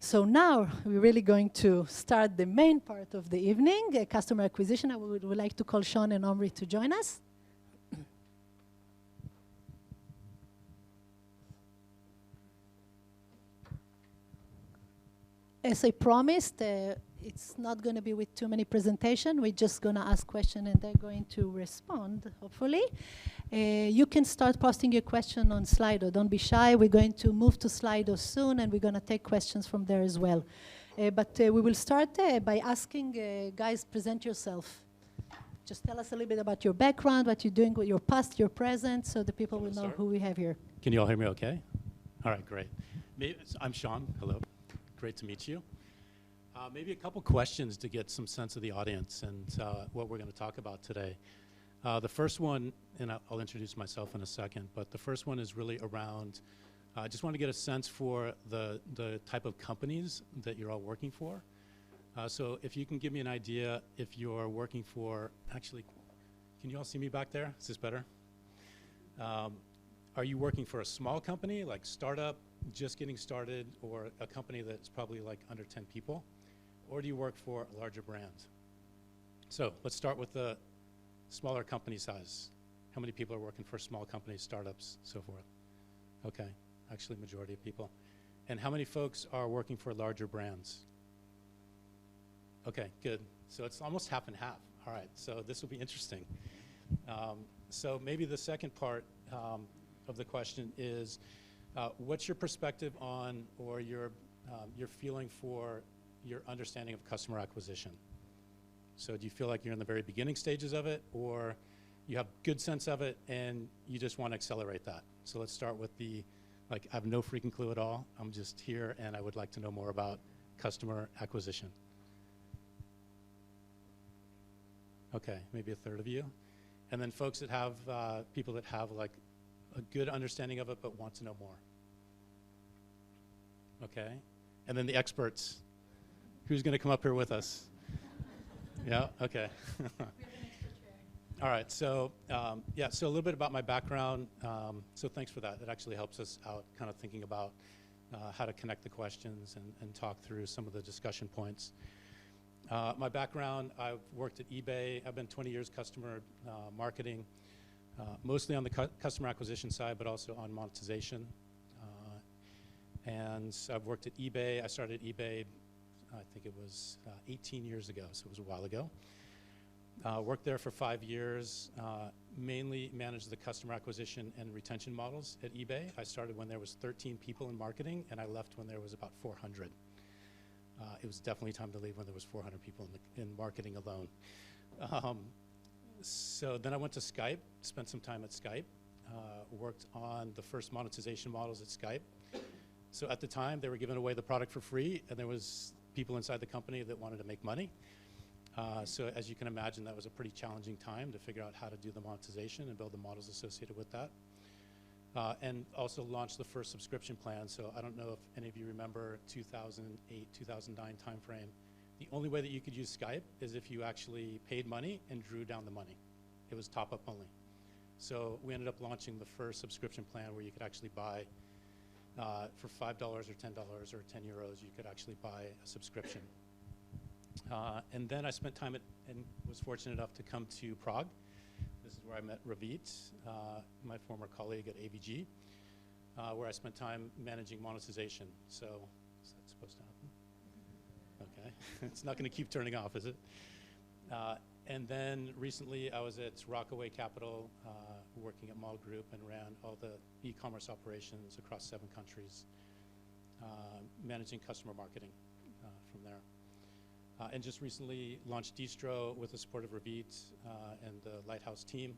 So now we're really going to start the main part of the evening, customer acquisition. I would like to call Sean and Omri to join us. As I promised, it's not going to be with too many presentations. We're just going to ask questions and they're going to respond, hopefully. You can start posting your question on Slido. Don't be shy. We're going to move to Slido soon and we're going to take questions from there as well. But we will start by asking, guys, present yourself. Just tell us a little bit about your background, what you're doing with your past, your present, so the people will know who we have here. Can you all hear me okay? All right, great. I'm Sean. Hello. Great to meet you. Maybe a couple questions to get some sense of the audience and what we're going to talk about today. The first one, and I'll introduce myself in a second, but the first one is really around, I just want to get a sense for the type of companies that you're all working for. So if you can give me an idea if you're working for, actually, can you all see me back there? Is this better? Are you working for a small company, like startup, just getting started, or a company that's probably like under 10 people? Or do you work for a larger brand? So let's start with the smaller company size. How many people are working for small companies, startups, so forth? Okay, actually majority of people. And how many folks are working for larger brands? Okay, good. So it's almost half and half. All right, so this will be interesting. So maybe the second part of the question is, what's your perspective on, or your feeling for your understanding of customer acquisition? So do you feel like you're in the very beginning stages of it, or you have good sense of it and you just want to accelerate that? So let's start with the, like, I have no freaking clue at all. I'm just here and I would like to know more about customer acquisition. Okay, maybe a third of you. And then folks that have, people that have like a good understanding of it but want to know more. Okay, and then the experts. Who's going to come up here with us? Yeah, okay. All right, so yeah, so a little bit about my background. So thanks for that. It actually helps us out kind of thinking about how to connect the questions and talk through some of the discussion points. My background, I've worked at eBay. I've been 20 years customer marketing, mostly on the customer acquisition side, but also on monetization. And I've worked at eBay. I started at eBay, I think it was 18 years ago, so it was a while ago. Worked there for 5 years, mainly managed the customer acquisition and retention models at eBay. I started when there was 13 people in marketing, and I left when there was about 400. It was definitely time to leave when there was 400 people in marketing alone. So then I went to Skype, spent some time at Skype, worked on the first monetization models at Skype. So at the time, they were giving away the product for free, and there was people inside the company that wanted to make money. So as you can imagine, that was a pretty challenging time to figure out how to do the monetization and build the models associated with that. And also launched the first subscription plan. So I don't know if any of you remember 2008, 2009 timeframe. The only way that you could use Skype is if you actually paid money and drew down the money. It was top up only. So we ended up launching the first subscription plan where you could actually buy for $5 or $10 or 10 euros, you could actually buy a subscription. And then I spent time and was fortunate enough to come to Prague. This is where I met Ravit, my former colleague at AVG, where I spent time managing monetization. So is that supposed to happen? Okay. It's not going to keep turning off, is it? And then recently I was at Rockaway Capital, working at Mall Group, and ran all the e-commerce operations across 7 countries, managing customer marketing from there. And just recently launched Distro with the support of Ravit and the Lighthouse team.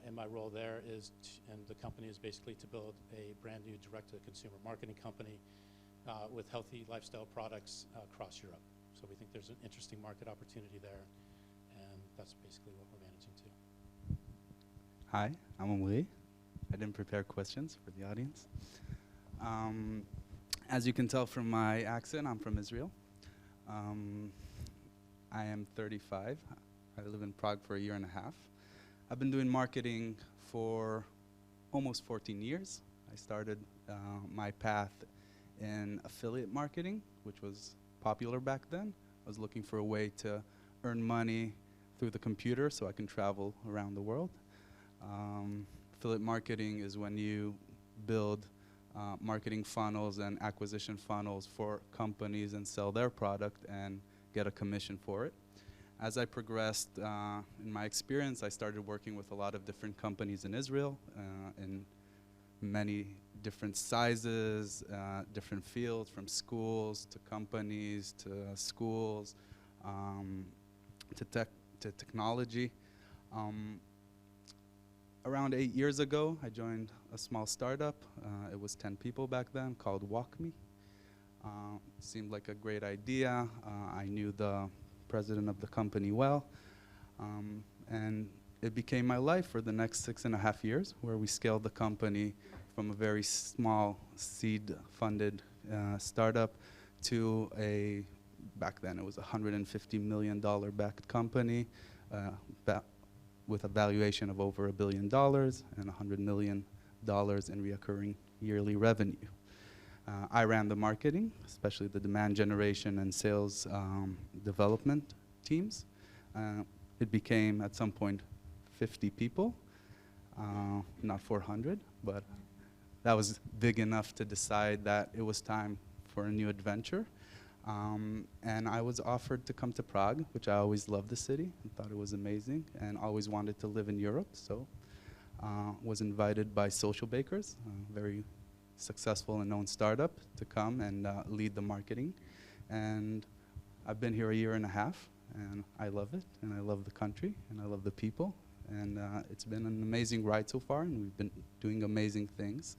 And my role there is, and the company is basically to build a brand new direct-to-consumer marketing company with healthy lifestyle products across Europe. So we think there's an interesting market opportunity there. And that's basically what we're managing too. Hi, I'm Omri. I didn't prepare questions for the audience. As you can tell from my accent, I'm from Israel. I am 35. I live in Prague for a year and a half. I've been doing marketing for almost 14 years. I started my path in affiliate marketing, which was popular back then. I was looking for a way to earn money through the computer so I can travel around the world. Affiliate marketing is when you build marketing funnels and acquisition funnels for companies and sell their product and get a commission for it. As I progressed in my experience, I started working with a lot of different companies in Israel in many different sizes, different fields, from schools to companies to schools to technology. Around 8 years ago, I joined a small startup. It was 10 people back then, called WalkMe. Seemed like a great idea. I knew the president of the company well. And it became my life for the next 6.5 years, where we scaled the company from a very small seed-funded startup to back then it was a $150 million backed company with a valuation of over $1 billion and $100 million in recurring yearly revenue. I ran the marketing, especially the demand generation and sales development teams. It became, at some point, 50 people, not 400, but that was big enough to decide that it was time for a new adventure. And I was offered to come to Prague, which I always loved the city and thought it was amazing, and always wanted to live in Europe. So was invited by Socialbakers, a very successful and known startup, to come and lead the marketing. And I've been here 1.5 years, and I love it, and I love the country, and I love the people. And it's been an amazing ride so far, and we've been doing amazing things.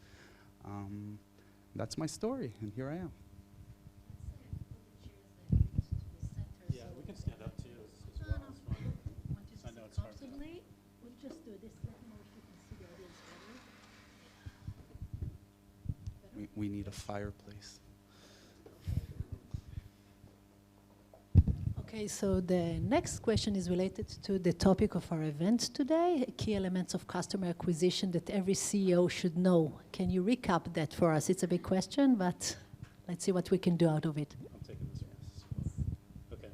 That's my story, and here I am. Yeah, we can stand up too as well. It's fine. I know it's hard to. We'll just do this. Let me know if you can see the audience better. We need a fireplace. Okay, so the next question is related to the topic of our event today, key elements of customer acquisition that every CEO should know. Can you recap that for us? It's a big question, but let's see what we can do out of it. I'm taking this one. Okay.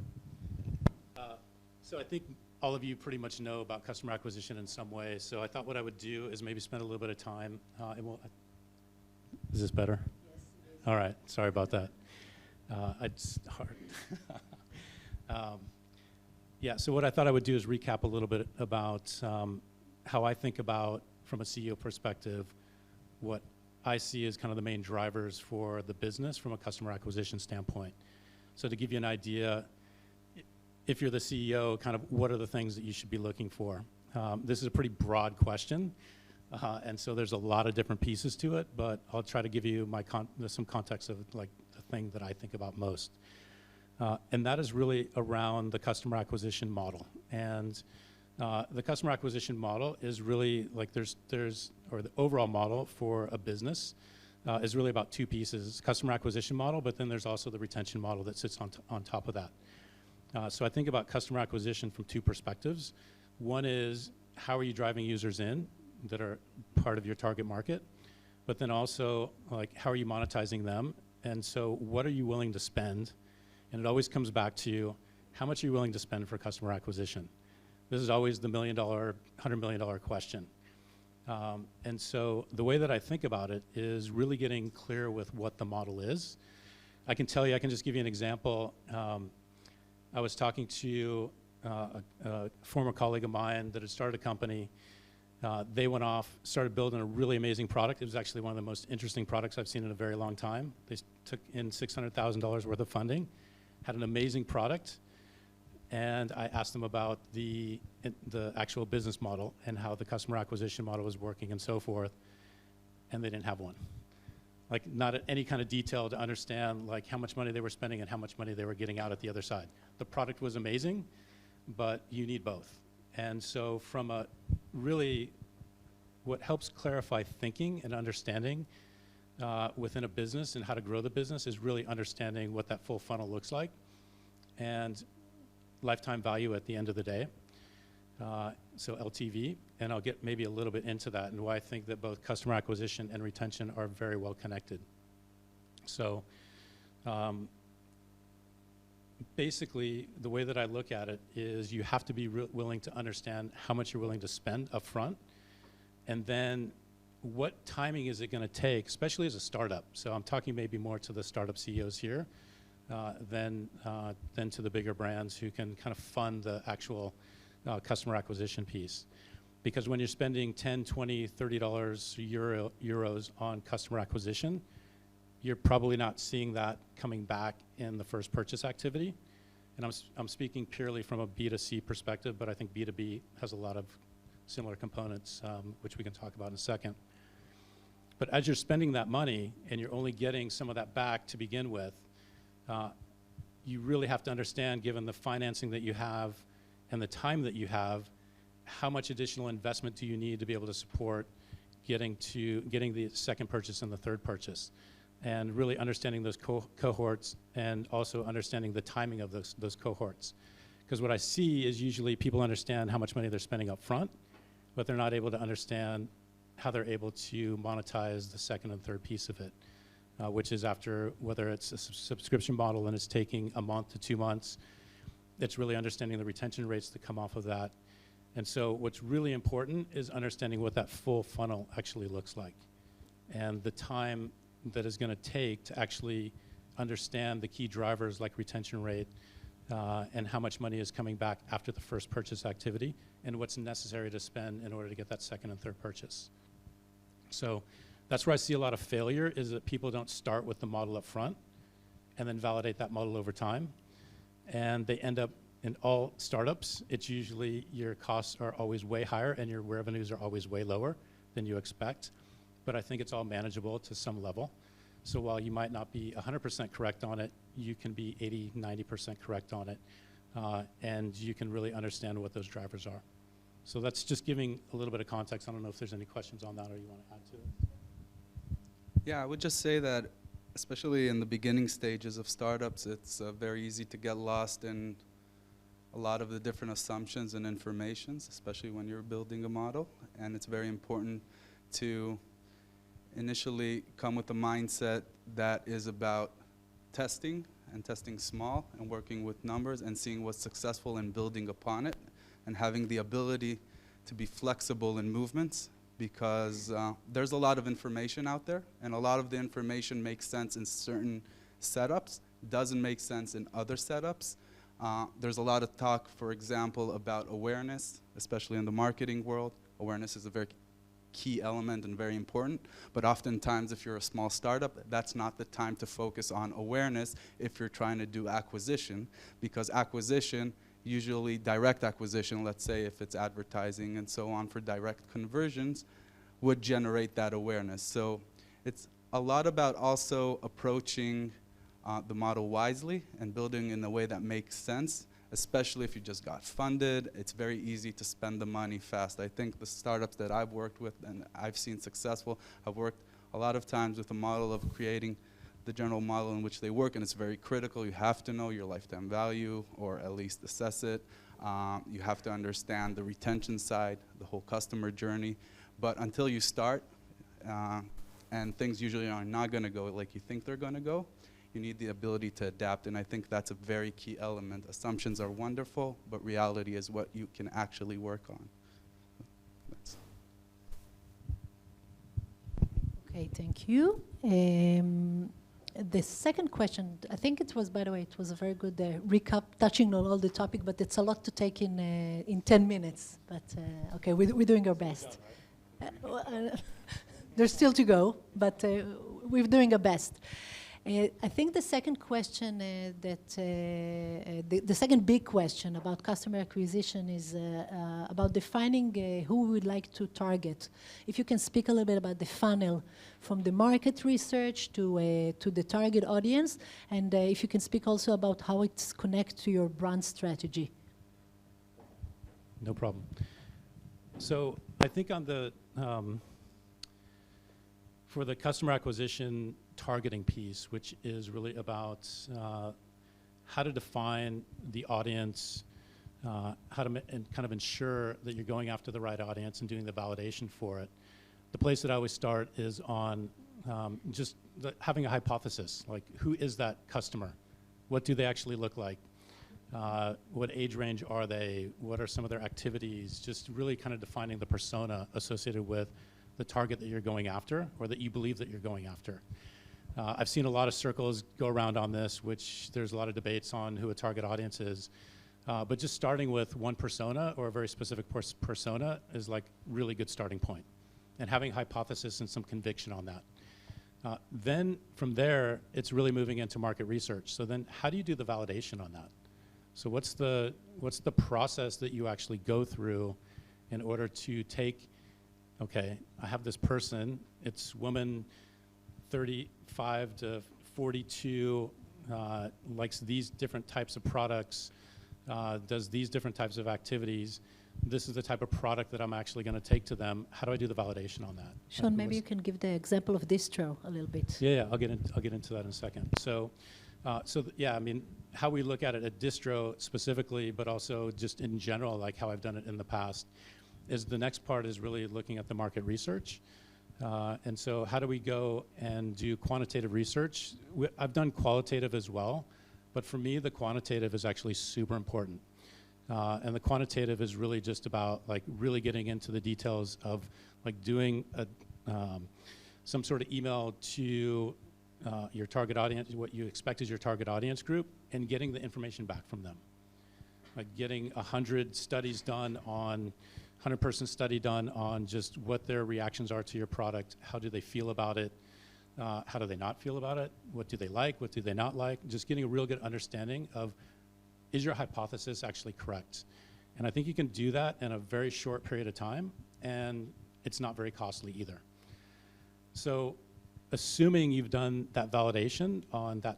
So I think all of you pretty much know about customer acquisition in some way. So I thought what I would do is maybe spend a little bit of time. Is this better? Yes, it is. All right. Sorry about that. It's hard. Yeah, so what I thought I would do is recap a little bit about how I think about, from a CEO perspective, what I see as kind of the main drivers for the business from a customer acquisition standpoint. So to give you an idea, if you're the CEO, kind of what are the things that you should be looking for? This is a pretty broad question, and so there's a lot of different pieces to it, but I'll try to give you some context of like the thing that I think about most. And that is really around the customer acquisition model. And the customer acquisition model is really like or the overall model for a business is really about two pieces: customer acquisition model, but then there's also the retention model that sits on top of that. So I think about customer acquisition from two perspectives. One is, how are you driving users in that are part of your target market? But then also, like, how are you monetizing them? And so what are you willing to spend? And it always comes back to, how much are you willing to spend for customer acquisition? This is always the $1 million, $100 million question. And so the way that I think about it is really getting clear with what the model is. I can tell you, I can just give you an example. I was talking to a former colleague of mine that had started a company. They went off, started building a really amazing product. It was actually one of the most interesting products I've seen in a very long time. They took in $600,000 worth of funding, had an amazing product, and I asked them about the actual business model and how the customer acquisition model was working and so forth, and they didn't have one. Like, not any kind of detail to understand like how much money they were spending and how much money they were getting out at the other side. The product was amazing, but you need both. And so from a really, what helps clarify thinking and understanding within a business and how to grow the business is really understanding what that full funnel looks like and lifetime value at the end of the day. So LTV, and I'll get maybe a little bit into that and why I think that both customer acquisition and retention are very well connected. So basically, the way that I look at it is you have to be willing to understand how much you're willing to spend up front, and then what timing is it going to take, especially as a startup. So I'm talking maybe more to the startup CEOs here than to the bigger brands who can kind of fund the actual customer acquisition piece. Because when you're spending $10, $20, $30 euros on customer acquisition, you're probably not seeing that coming back in the first purchase activity. And I'm speaking purely from a B2C perspective, but I think B2B has a lot of similar components, which we can talk about in a second. But as you're spending that money and you're only getting some of that back to begin with, you really have to understand, given the financing that you have and the time that you have, how much additional investment do you need to be able to support getting the second purchase and the third purchase, and really understanding those cohorts, and also understanding the timing of those cohorts. Because what I see is usually people understand how much money they're spending up front, but they're not able to understand how they're able to monetize the second and third piece of it, which is after, whether it's a subscription model and it's taking a month to 2 months, it's really understanding the retention rates that come off of that. And so what's really important is understanding what that full funnel actually looks like, and the time that is going to take to actually understand the key drivers like retention rate, and how much money is coming back after the first purchase activity, and what's necessary to spend in order to get that second and third purchase. So that's where I see a lot of failure, is that people don't start with the model up front and then validate that model over time. And they end up, in all startups, it's usually your costs are always way higher and your revenues are always way lower than you expect. But I think it's all manageable to some level. So while you might not be 100% correct on it, you can be 80, 90% correct on it. And you can really understand what those drivers are. So that's just giving a little bit of context. I don't know if there's any questions on that or you want to add to it. Yeah, I would just say that, especially in the beginning stages of startups, it's very easy to get lost in a lot of the different assumptions and informations, especially when you're building a model. And it's very important to initially come with a mindset that is about testing, and testing small, and working with numbers, and seeing what's successful and building upon it, and having the ability to be flexible in movements, because there's a lot of information out there, and a lot of the information makes sense in certain setups, doesn't make sense in other setups. There's a lot of talk, for example, about awareness, especially in the marketing world. Awareness is a very key element and very important, but oftentimes if you're a small startup, that's not the time to focus on awareness if you're trying to do acquisition, because acquisition, usually direct acquisition, let's say if it's advertising and so on for direct conversions, would generate that awareness. So it's a lot about also approaching the model wisely and building in a way that makes sense, especially if you just got funded. It's very easy to spend the money fast. I think the startups that I've worked with and I've seen successful, I've worked a lot of times with a model of creating the general model in which they work, and it's very critical. You have to know your lifetime value, or at least assess it. You have to understand the retention side, the whole customer journey. But until you start, and things usually are not going to go like you think they're going to go, you need the ability to adapt, and I think that's a very key element. Assumptions are wonderful, but reality is what you can actually work on. Okay, thank you. The second question, I think it was, by the way, it was a very good recap, touching on all the topic, but it's a lot to take in 10 minutes. But okay, we're doing our best. There's still to go, but we're doing our best. I think the second question, the second big question about customer acquisition is about defining who we would like to target. If you can speak a little bit about the funnel from the market research to the target audience, and if you can speak also about how it's connected to your brand strategy. No problem. So I think on the for the customer acquisition targeting piece, which is really about how to define the audience, how to kind of ensure that you're going after the right audience and doing the validation for it. The place that I always start is on just having a hypothesis, like who is that customer? What do they actually look like? What age range are they? What are some of their activities? Just really kind of defining the persona associated with the target that you're going after or that you believe that you're going after. I've seen a lot of circles go around on this, which there's a lot of debates on who a target audience is. But just starting with one persona or a very specific persona is like really good starting point. And having hypothesis and some conviction on that. Then from there, it's really moving into market research. So then how do you do the validation on that? So what's the process that you actually go through in order to take, okay, I have this person, it's woman 35 to 42, likes these different types of products, does these different types of activities. This is the type of product that I'm actually going to take to them. How do I do the validation on that? Sean, maybe you can give the example of Distro a little bit. Yeah, I'll get into that in a second. So, yeah, I mean, how we look at it at Distro specifically, but also just in general, like how I've done it in the past, is the next part is really looking at the market research. And so how do we go and do quantitative research? I've done qualitative as well, but for me, the quantitative is actually super important. And the quantitative is really just about like really getting into the details of like doing some sort of email to your target audience, what you expect is your target audience group, and getting the information back from them. Like getting 100 studies done on, 100-person study done on just what their reactions are to your product, how do they feel about it, how do they not feel about it, what do they like, what do they not like, just getting a real good understanding of is your hypothesis actually correct? And I think you can do that in a very short period of time, and it's not very costly either. So assuming you've done that validation on that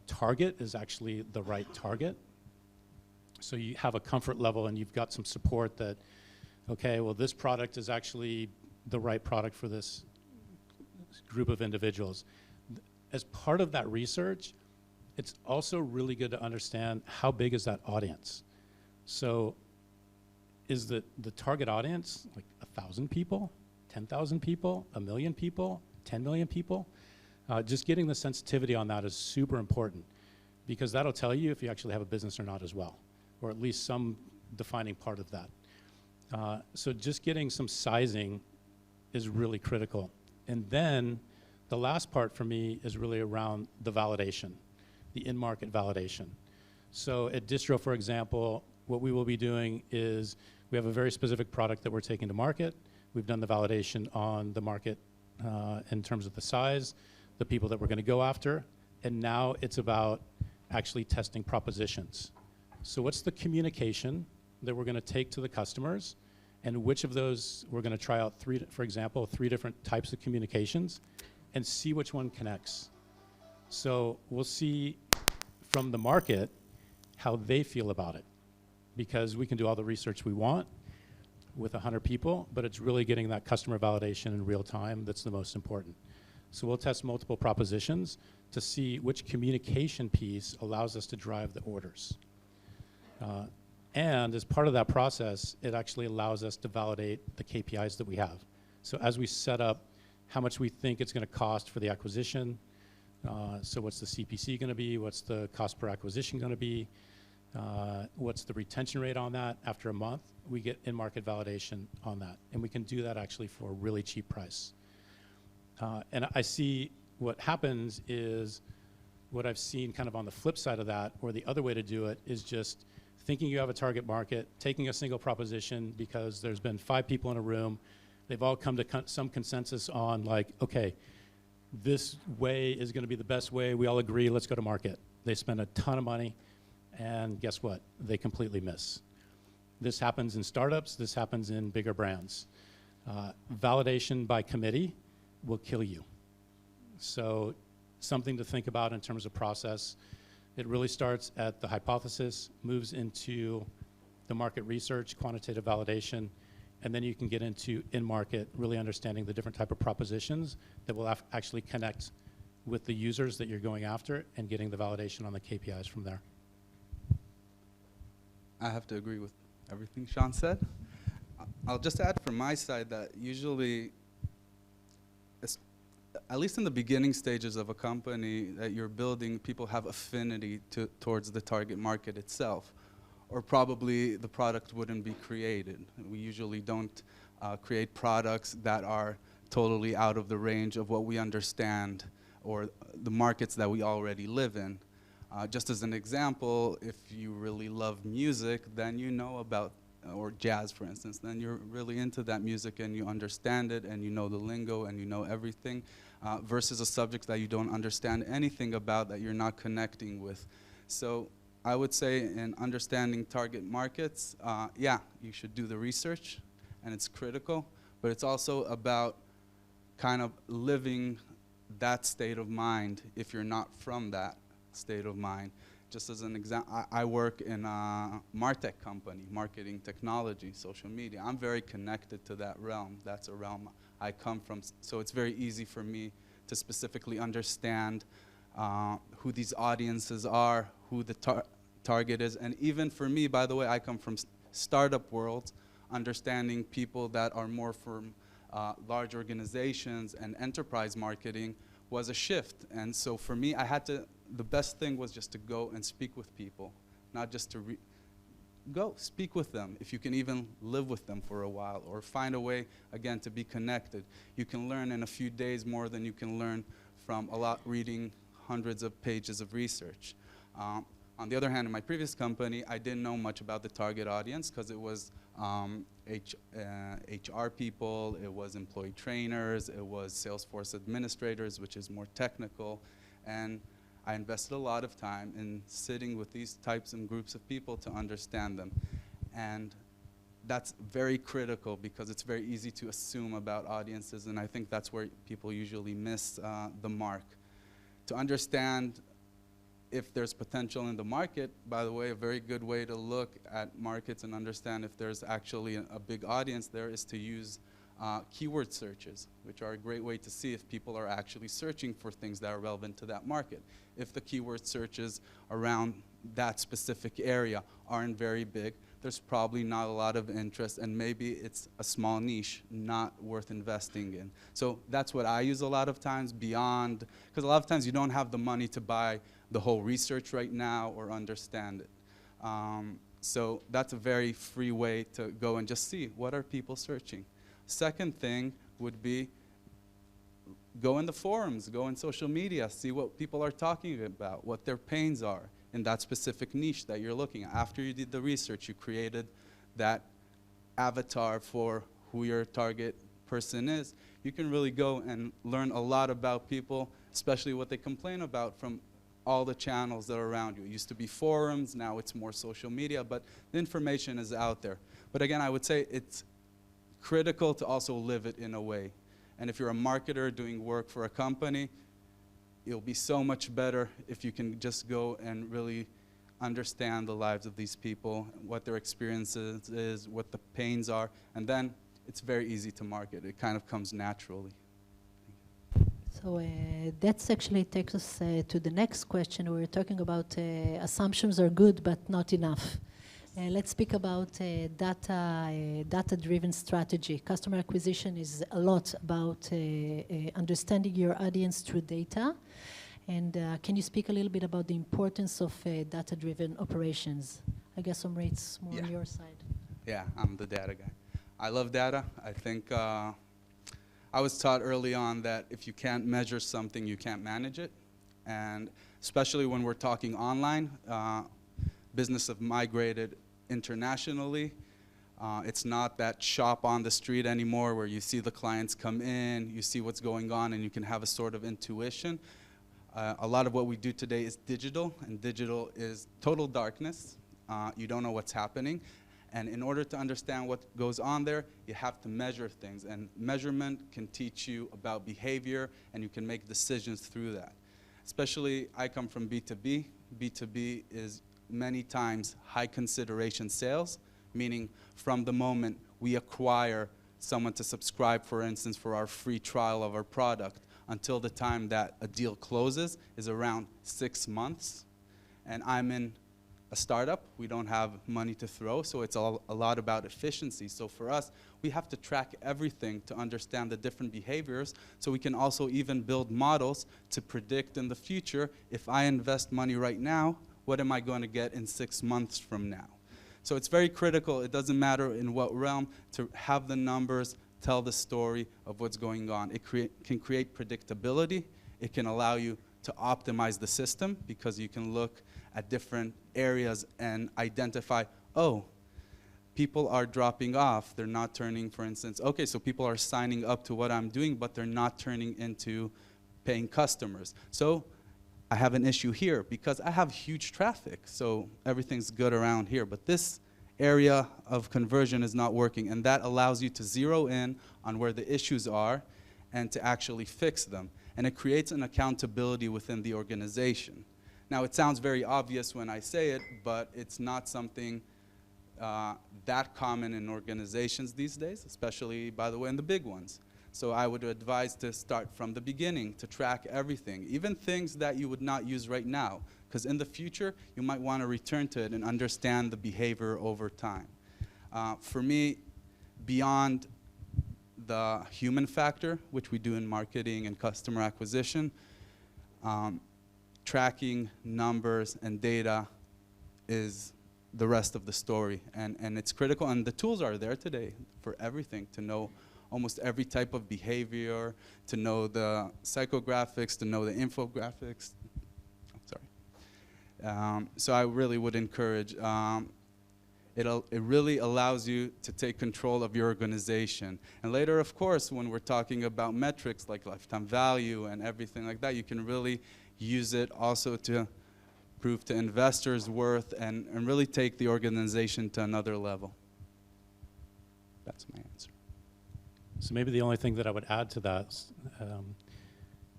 target is actually the right target, so you have a comfort level and you've got some support that, okay, well, this product is actually the right product for this group of individuals. As part of that research, it's also really good to understand how big is that audience. So is the target audience like 1,000 people, 10,000 people, 1 million people, 10 million people? Just getting the sensitivity on that is super important because that'll tell you if you actually have a business or not as well, or at least some defining part of that. So just getting some sizing is really critical. And then the last part for me is really around the validation, the in-market validation. So at Distro, for example, what we will be doing is we have a very specific product that we're taking to market. We've done the validation on the market in terms of the size, the people that we're going to go after, and now it's about actually testing propositions. So what's the communication that we're going to take to the customers, and which of those we're going to try out for example, 3 different types of communications and see which one connects. So we'll see from the market how they feel about it, because we can do all the research we want with 100 people, but it's really getting that customer validation in real time that's the most important. So we'll test multiple propositions to see which communication piece allows us to drive the orders. And as part of that process, it actually allows us to validate the KPIs that we have. So as we set up how much we think it's going to cost for the acquisition, so what's the CPC going to be? What's the cost per acquisition going to be? What's the retention rate on that? After a month, we get in-market validation on that. And we can do that actually for a really cheap price. And I see what happens is what I've seen kind of on the flip side of that, or the other way to do it, is just thinking you have a target market, taking a single proposition because there's been 5 people in a room. They've all come to some consensus on like, okay, this way is going to be the best way. We all agree, let's go to market. They spend a ton of money, and guess what? They completely miss. This happens in startups. This happens in bigger brands. Validation by committee will kill you. So something to think about in terms of process. It really starts at the hypothesis, moves into the market research, quantitative validation, and then you can get into in-market, really understanding the different type of propositions that will actually connect with the users that you're going after and getting the validation on the KPIs from there. I have to agree with everything Sean said. I'll just add from my side that usually at least in the beginning stages of a company that you're building, people have affinity towards the target market itself, or probably the product wouldn't be created. We usually don't create products that are totally out of the range of what we understand or the markets that we already live in. Just as an example, if you really love music, then you know about, or jazz for instance, then you're really into that music and you understand it and you know the lingo and you know everything, versus a subject that you don't understand anything about, that you're not connecting with. So I would say in understanding target markets, yeah, you should do the research and it's critical, but it's also about kind of living that state of mind if you're not from that state of mind. Just as an example, I work in a MarTech company, marketing technology, social media. I'm very connected to that realm. That's a realm I come from. So it's very easy for me to specifically understand who these audiences are, who the target is. And even for me, by the way, I come from startup worlds, understanding people that are more from large organizations and enterprise marketing was a shift. And so for me, the best thing was just to go and speak with people, not just to go speak with them. If you can even live with them for a while or find a way, again, to be connected. You can learn in a few days more than you can learn from reading hundreds of pages of research. On the other hand, in my previous company, I didn't know much about the target audience because it was HR people, it was employee trainers, it was Salesforce administrators, which is more technical. And I invested a lot of time in sitting with these types and groups of people to understand them. And that's very critical because it's very easy to assume about audiences, and I think that's where people usually miss the mark. To understand if there's potential in the market, by the way, a very good way to look at markets and understand if there's actually a big audience there is to use keyword searches, which are a great way to see if people are actually searching for things that are relevant to that market. If the keyword searches around that specific area aren't very big, there's probably not a lot of interest, and maybe it's a small niche not worth investing in. So that's what I use a lot of times beyond, because a lot of times you don't have the money to buy the whole research right now or understand it. So that's a very free way to go and just see what are people searching. Second thing would be go in the forums, go in social media, see what people are talking about, what their pains are in that specific niche that you're looking at. After you did the research, you created that avatar for who your target person is. You can really go and learn a lot about people, especially what they complain about from all the channels that are around you. It used to be forums, now it's more social media, but the information is out there. But again, I would say it's critical to also live it in a way. And if you're a marketer doing work for a company, it'll be so much better if you can just go and really understand the lives of these people, what their experiences is, what the pains are, and then it's very easy to market. It kind of comes naturally. So that's actually takes us to the next question. We were talking about assumptions are good, but not enough. Let's speak about data-driven strategy. Customer acquisition is a lot about understanding your audience through data. And can you speak a little bit about the importance of data-driven operations? I guess, Omri, it's more on your side. Yeah, I'm the data guy. I love data. I think I was taught early on that if you can't measure something, you can't manage it. And especially when we're talking online, business have migrated internationally. It's not that shop on the street anymore where you see the clients come in, you see what's going on, and you can have a sort of intuition. A lot of what we do today is digital, and digital is total darkness. You don't know what's happening. And in order to understand what goes on there, you have to measure things. And measurement can teach you about behavior, and you can make decisions through that. Especially, I come from B2B. B2B is many times high consideration sales, meaning from the moment we acquire someone to subscribe, for instance, for our free trial of our product, until the time that a deal closes is around 6 months. And I'm in a startup. We don't have money to throw, so it's a lot about efficiency. So for us, we have to track everything to understand the different behaviors, so we can also even build models to predict in the future, if I invest money right now, what am I going to get in 6 months from now? So it's very critical, it doesn't matter in what realm, to have the numbers tell the story of what's going on. It can create predictability. It can allow you to optimize the system, because you can look at different areas and identify, oh, people are dropping off. They're not turning, for instance, okay, so people are signing up to what I'm doing, but they're not turning into paying customers. So I have an issue here because I have huge traffic, so everything's good around here, but this area of conversion is not working, and that allows you to zero in on where the issues are and to actually fix them. And it creates an accountability within the organization. Now, it sounds very obvious when I say it, but it's not something that common in organizations these days, especially, by the way, in the big ones. So I would advise to start from the beginning, to track everything, even things that you would not use right now, because in the future, you might want to return to it and understand the behavior over time. For me, beyond the human factor, which we do in marketing and customer acquisition, tracking numbers and data is the rest of the story. And it's critical, and the tools are there today for everything, to know almost every type of behavior, to know the psychographics, to know the infographics. Sorry. So I really would encourage, it really allows you to take control of your organization. And later, of course, when we're talking about metrics like lifetime value and everything like that, you can really use it also to prove to investors worth and really take the organization to another level. That's my answer. So maybe the only thing that I would add to that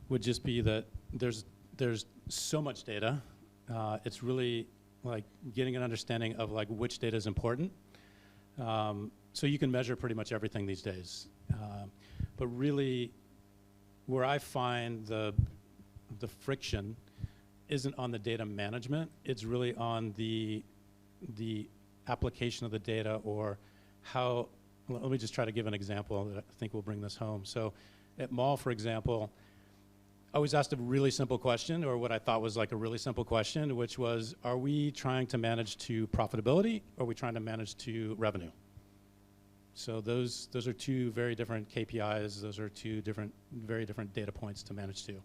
would just be that there's so much data. It's really like getting an understanding of like which data is important. So you can measure pretty much everything these days. But really, where I find the friction isn't on the data management. It's really on the application of the data, or how. Let me just try to give an example that I think will bring this home. So at Mall, for example, I was asked a really simple question, or what I thought was like a really simple question, which was, are we trying to manage to profitability, or are we trying to manage to revenue? So those are two very different KPIs. Those are two very different data points to manage to.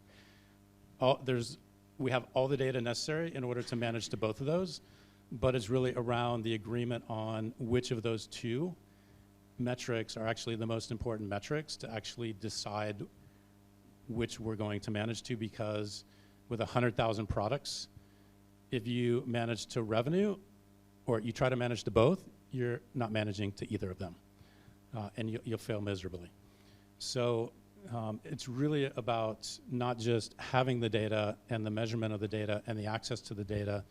We have all the data necessary in order to manage to both of those, but it's really around the agreement on which of those two metrics are actually the most important metrics to actually decide which we're going to manage to, because with 100,000 products, if you manage to revenue or you try to manage to both, you're not managing to either of them, and you'll fail miserably. So it's really about not just having the data and the measurement of the data and the access to the data.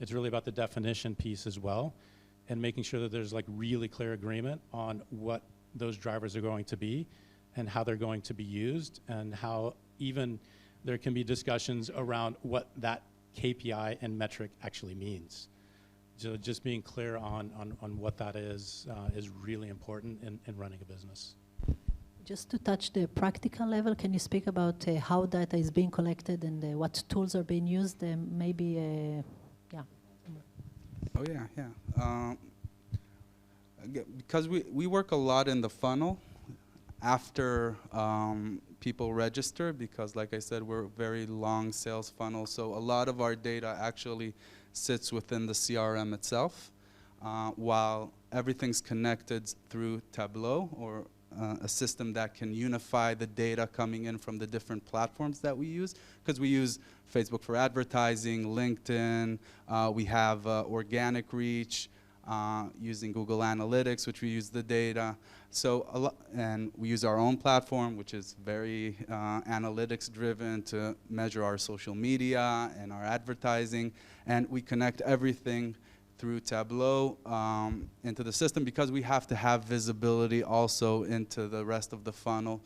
It's really about the definition piece as well, and making sure that there's like really clear agreement on what those drivers are going to be and how they're going to be used, and how even there can be discussions around what that KPI and metric actually means. So just being clear on what that is really important in running a business. Just to touch the practical level, can you speak about how data is being collected and what tools are being used? Maybe, yeah. Oh yeah. Because we work a lot in the funnel after people register, because like I said, we're a very long sales funnel, so a lot of our data actually sits within the CRM itself, while everything's connected through Tableau, or a system that can unify the data coming in from the different platforms that we use, because we use Facebook for advertising, LinkedIn, we have organic reach, using Google Analytics, which we use the data. So and we use our own platform, which is very analytics driven, to measure our social media and our advertising, and we connect everything through Tableau into the system, because we have to have visibility also into the rest of the funnel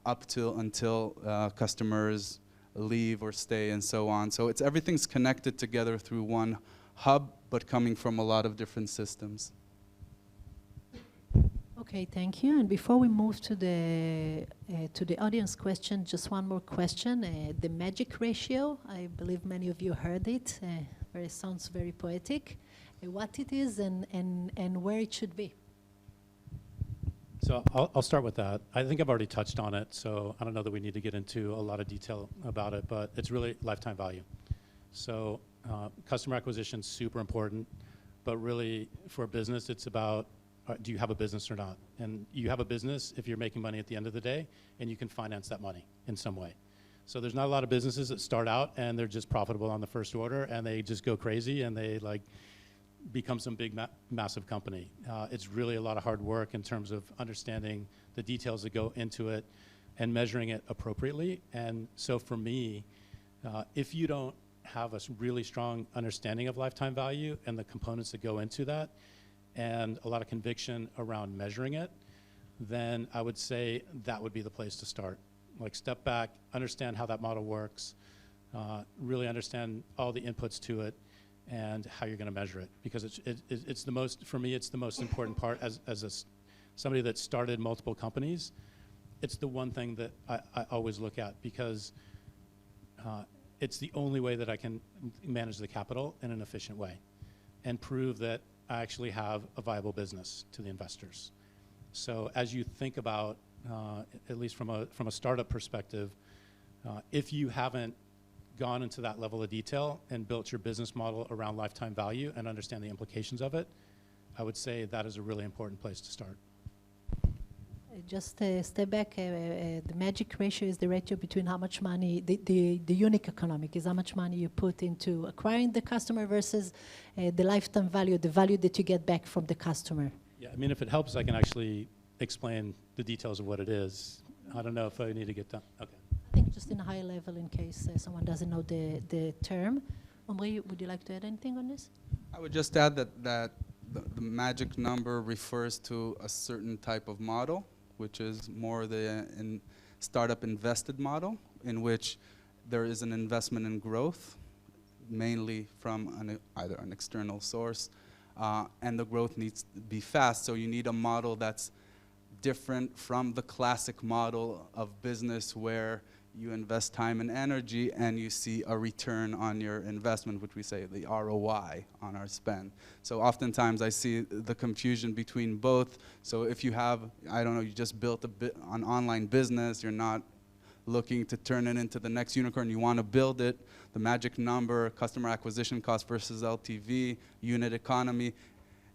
until customers leave or stay and so on. So everything's connected together through one hub, but coming from a lot of different systems. Okay, thank you. And before we move to the audience question, just one more question. The magic ratio, I believe many of you heard it. It sounds very poetic. What it is and where it should be. So I'll start with that. I think I've already touched on it, so I don't know that we need to get into a lot of detail about it, but it's really lifetime value. So customer acquisition is super important, but really for a business, it's about do you have a business or not? And you have a business if you're making money at the end of the day, and you can finance that money in some way. So there's not a lot of businesses that start out and they're just profitable on the first order and they just go crazy and they like become some big massive company. It's really a lot of hard work in terms of understanding the details that go into it and measuring it appropriately. And so for me, if you don't have a really strong understanding of lifetime value and the components that go into that and a lot of conviction around measuring it, then I would say that would be the place to start. Like step back, understand how that model works, really understand all the inputs to it and how you're going to measure it. Because it's the most, for me, it's the most important part as somebody that started multiple companies. It's the one thing that I always look at because it's the only way that I can manage the capital in an efficient way and prove that I actually have a viable business to the investors. So as you think about, at least from a startup perspective, if you haven't gone into that level of detail and built your business model around lifetime value and understand the implications of it, I would say that is a really important place to start. Just a step back, the magic ratio is the ratio between how much money, the unique economic is how much money you put into acquiring the customer versus the lifetime value, the value that you get back from the customer. Yeah, I mean, if it helps, I can actually explain the details of what it is. I don't know if I need to get done. Okay. I think just in a high level in case someone doesn't know the term. Omri, would you like to add anything on this? I would just add that the magic number refers to a certain type of model, which is more the startup invested model, in which there is an investment in growth, mainly from either an external source, and the growth needs to be fast. So you need a model that's different from the classic model of business where you invest time and energy and you see a return on your investment, which we say the ROI on our spend. So oftentimes I see the confusion between both. So if you have, I don't know, you just built an online business, you're not looking to turn it into the next unicorn, you want to build it, the magic number, customer acquisition cost versus LTV, unit economy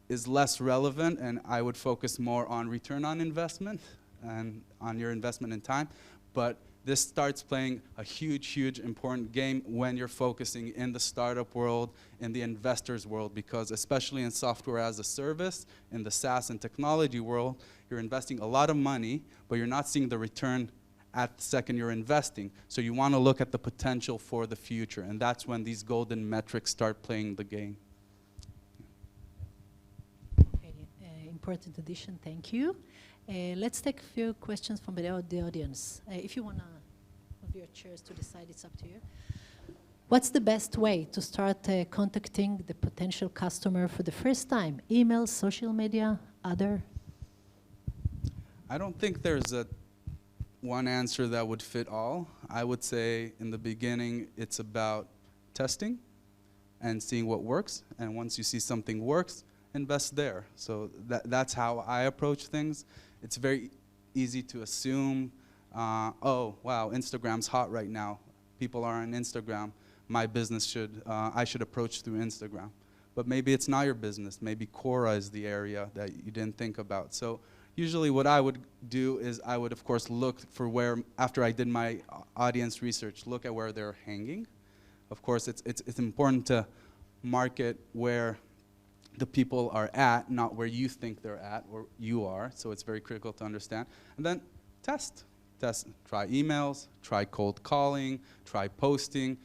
is less relevant, and I would focus more on return on investment and on your investment in time. But this starts playing a huge, huge important game when you're focusing in the startup world, in the investors world, because especially in software as a service, in the SaaS and technology world, you're investing a lot of money, but you're not seeing the return at the second you're investing. So you want to look at the potential for the future, and that's when these golden metrics start playing the game. Okay, important addition, thank you. Let's take a few questions from the audience. If you want to move your chairs to the side, it's up to you. What's the best way to start contacting the potential customer for the first time? Email, social media, other? I don't think there's one answer that would fit all. I would say in the beginning, it's about testing and seeing what works. And once you see something works, invest there. So that's how I approach things. It's very easy to assume, oh, wow, Instagram's hot right now. People are on Instagram. My business I should approach through Instagram. But maybe it's not your business. Maybe Quora is the area that you didn't think about. So usually what I would do is I would, of course, look for where, after I did my audience research, look at where they're hanging. Of course, it's important to market where the people are at, not where you think they're at or you are. So it's very critical to understand. And then test. Try emails, try cold calling, try posting.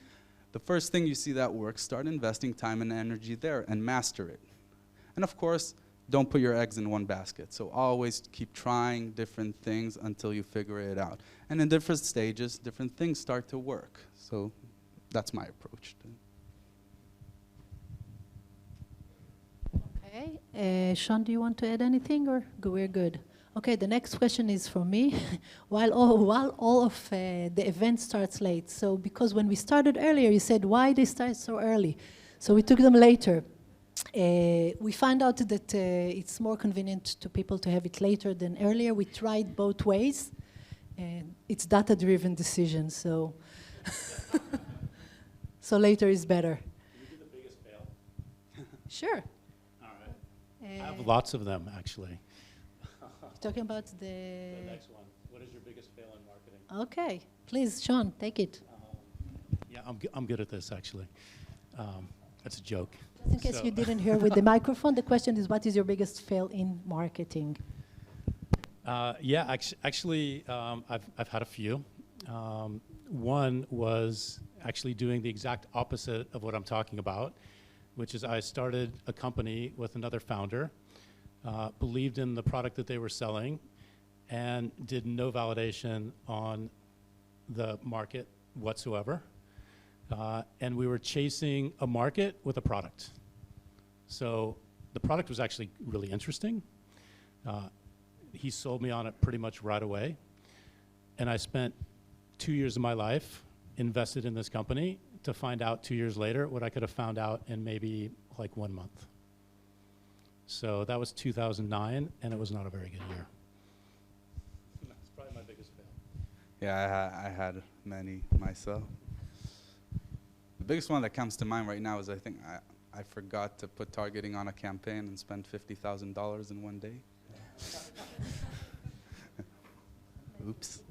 The first thing you see that works, start investing time and energy there and master it. And of course, don't put your eggs in one basket. So always keep trying different things until you figure it out. And in different stages, different things start to work. So that's my approach. Okay. Sean, do you want to add anything, or we're good? Okay, the next question is for me. while all of the event starts late, so because when we started earlier, you said why they start so early, so we took them later. We found out that it's more convenient to people to have it later than earlier. We tried both ways, and it's data-driven decision, so so later is better. Can you do the biggest fail? Sure. All right. I have lots of them, actually. Talking about The next one. What is your biggest fail in marketing? Okay, please, Sean, take it. Yeah, I'm good at this, actually. That's a joke. Just in case So- you didn't hear with the microphone, the question is, what is your biggest fail in marketing? Yeah, actually, I've had a few. One was actually doing the exact opposite of what I'm talking about, which is I started a company with another founder, believed in the product that they were selling, and did no validation on the market whatsoever. And we were chasing a market with a product. So the product was actually really interesting. He sold me on it pretty much right away. And I spent 2 years of my life invested in this company to find out 2 years later what I could have found out in maybe like 1 month. So that was 2009, and it was not a very good year. That's probably my biggest fail. Yeah, I had many myself. The biggest one that comes to mind right now is I think I forgot to put targeting on a campaign and spend $50,000 in one day. Oops.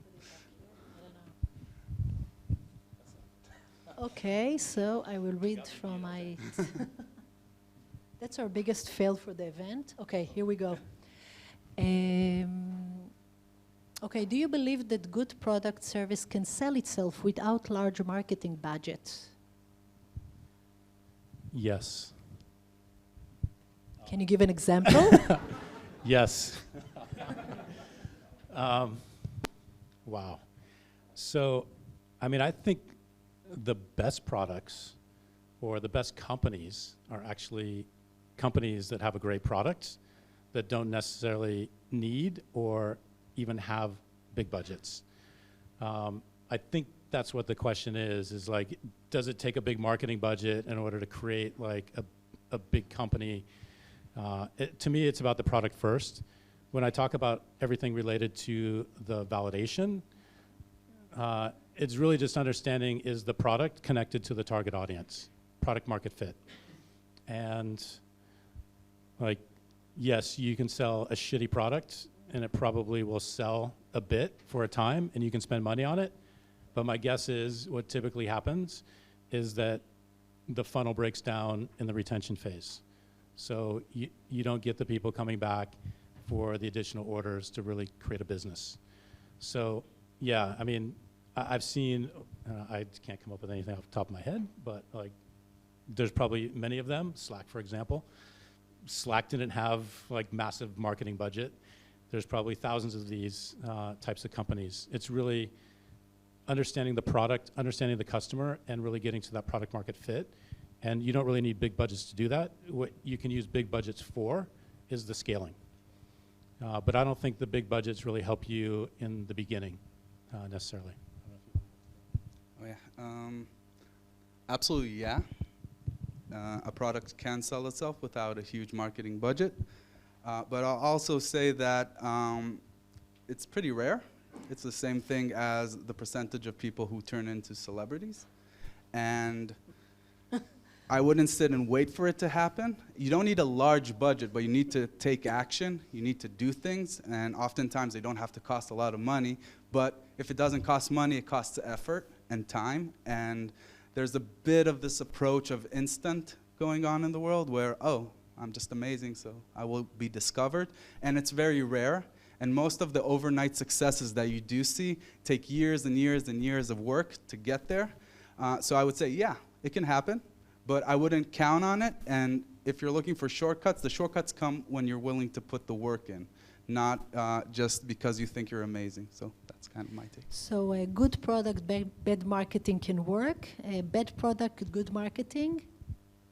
Okay, so I will read from my... That's our biggest fail for the event. Okay, here we go. Okay, do you believe that good product service can sell itself without large marketing budgets? Yes. Can you give an example? Yes. Wow. So, I mean, I think the best products or the best companies are actually companies that have a great product that don't necessarily need or even have big budgets. I think that's what the question is like, does it take a big marketing budget in order to create like a big company? To me, it's about the product first. When I talk about everything related to the validation, it's really just understanding, is the product connected to the target audience, product market fit? And like, yes, you can sell a shitty product and it probably will sell a bit for a time and you can spend money on it. But my guess is what typically happens is that the funnel breaks down in the retention phase. So you don't get the people coming back for the additional orders to really create a business. So yeah, I mean, I've seen, I can't come up with anything off the top of my head, but like there's probably many of them. Slack, for example. Slack didn't have like massive marketing budget. There's probably thousands of these types of companies. It's really understanding the product, understanding the customer, and really getting to that product market fit. And you don't really need big budgets to do that. What you can use big budgets for is the scaling. But I don't think the big budgets really help you in the beginning necessarily. Oh yeah, absolutely, yeah. A product can sell itself without a huge marketing budget. But I'll also say that it's pretty rare. It's the same thing as the percentage of people who turn into celebrities. And I wouldn't sit and wait for it to happen. You don't need a large budget, but you need to take action. You need to do things. And oftentimes they don't have to cost a lot of money. But if it doesn't cost money, it costs effort and time. And there's a bit of this approach of instant going on in the world where, oh, I'm just amazing, so I will be discovered. And it's very rare. And most of the overnight successes that you do see take years and years and years of work to get there. So I would say, yeah, it can happen, but I wouldn't count on it. And if you're looking for shortcuts, the shortcuts come when you're willing to put the work in, not just because you think you're amazing. So that's kind of my take. So a good product, bad marketing can work. A bad product, good marketing?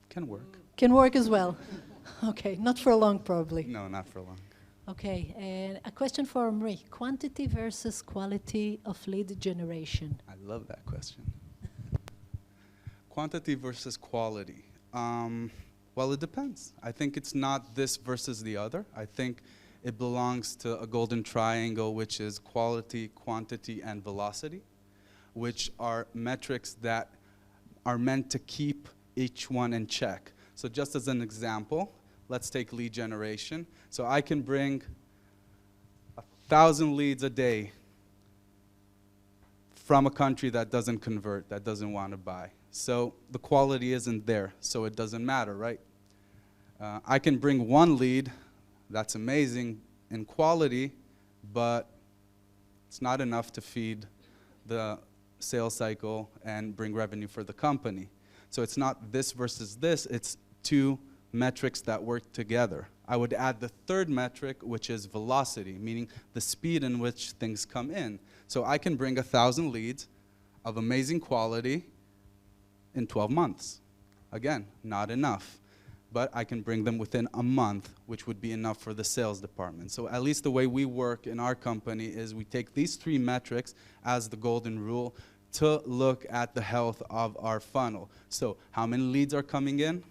Can work. Can work as well. Okay, not for long, probably. No, not for long. Okay, and a question for Omri. Quantity versus quality of lead generation. I love that question. Quantity versus quality. Well, it depends. I think it's not this versus the other. I think it belongs to a golden triangle, which is quality, quantity, and velocity, which are metrics that are meant to keep each one in check. So just as an example, let's take lead generation. So I can bring 1,000 leads a day from a country that doesn't convert, that doesn't want to buy. So the quality isn't there, so it doesn't matter, right? I can bring one lead, that's amazing in quality, but it's not enough to feed the sales cycle and bring revenue for the company. So it's not this versus this, it's two metrics that work together. I would add the third metric, which is velocity, meaning the speed in which things come in. So I can bring 1,000 leads of amazing quality in 12 months. Again, not enough. But I can bring them within a month, which would be enough for the sales department. So at least the way we work in our company is we take these three metrics as the golden rule to look at the health of our funnel. So how many leads are coming in?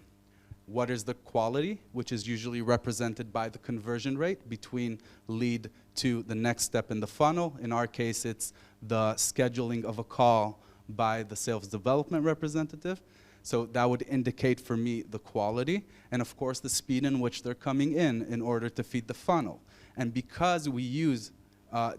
What is the quality, which is usually represented by the conversion rate between lead to the next step in the funnel. In our case, it's the scheduling of a call by the sales development representative. So that would indicate for me the quality, and of course the speed in which they're coming in order to feed the funnel. And because we use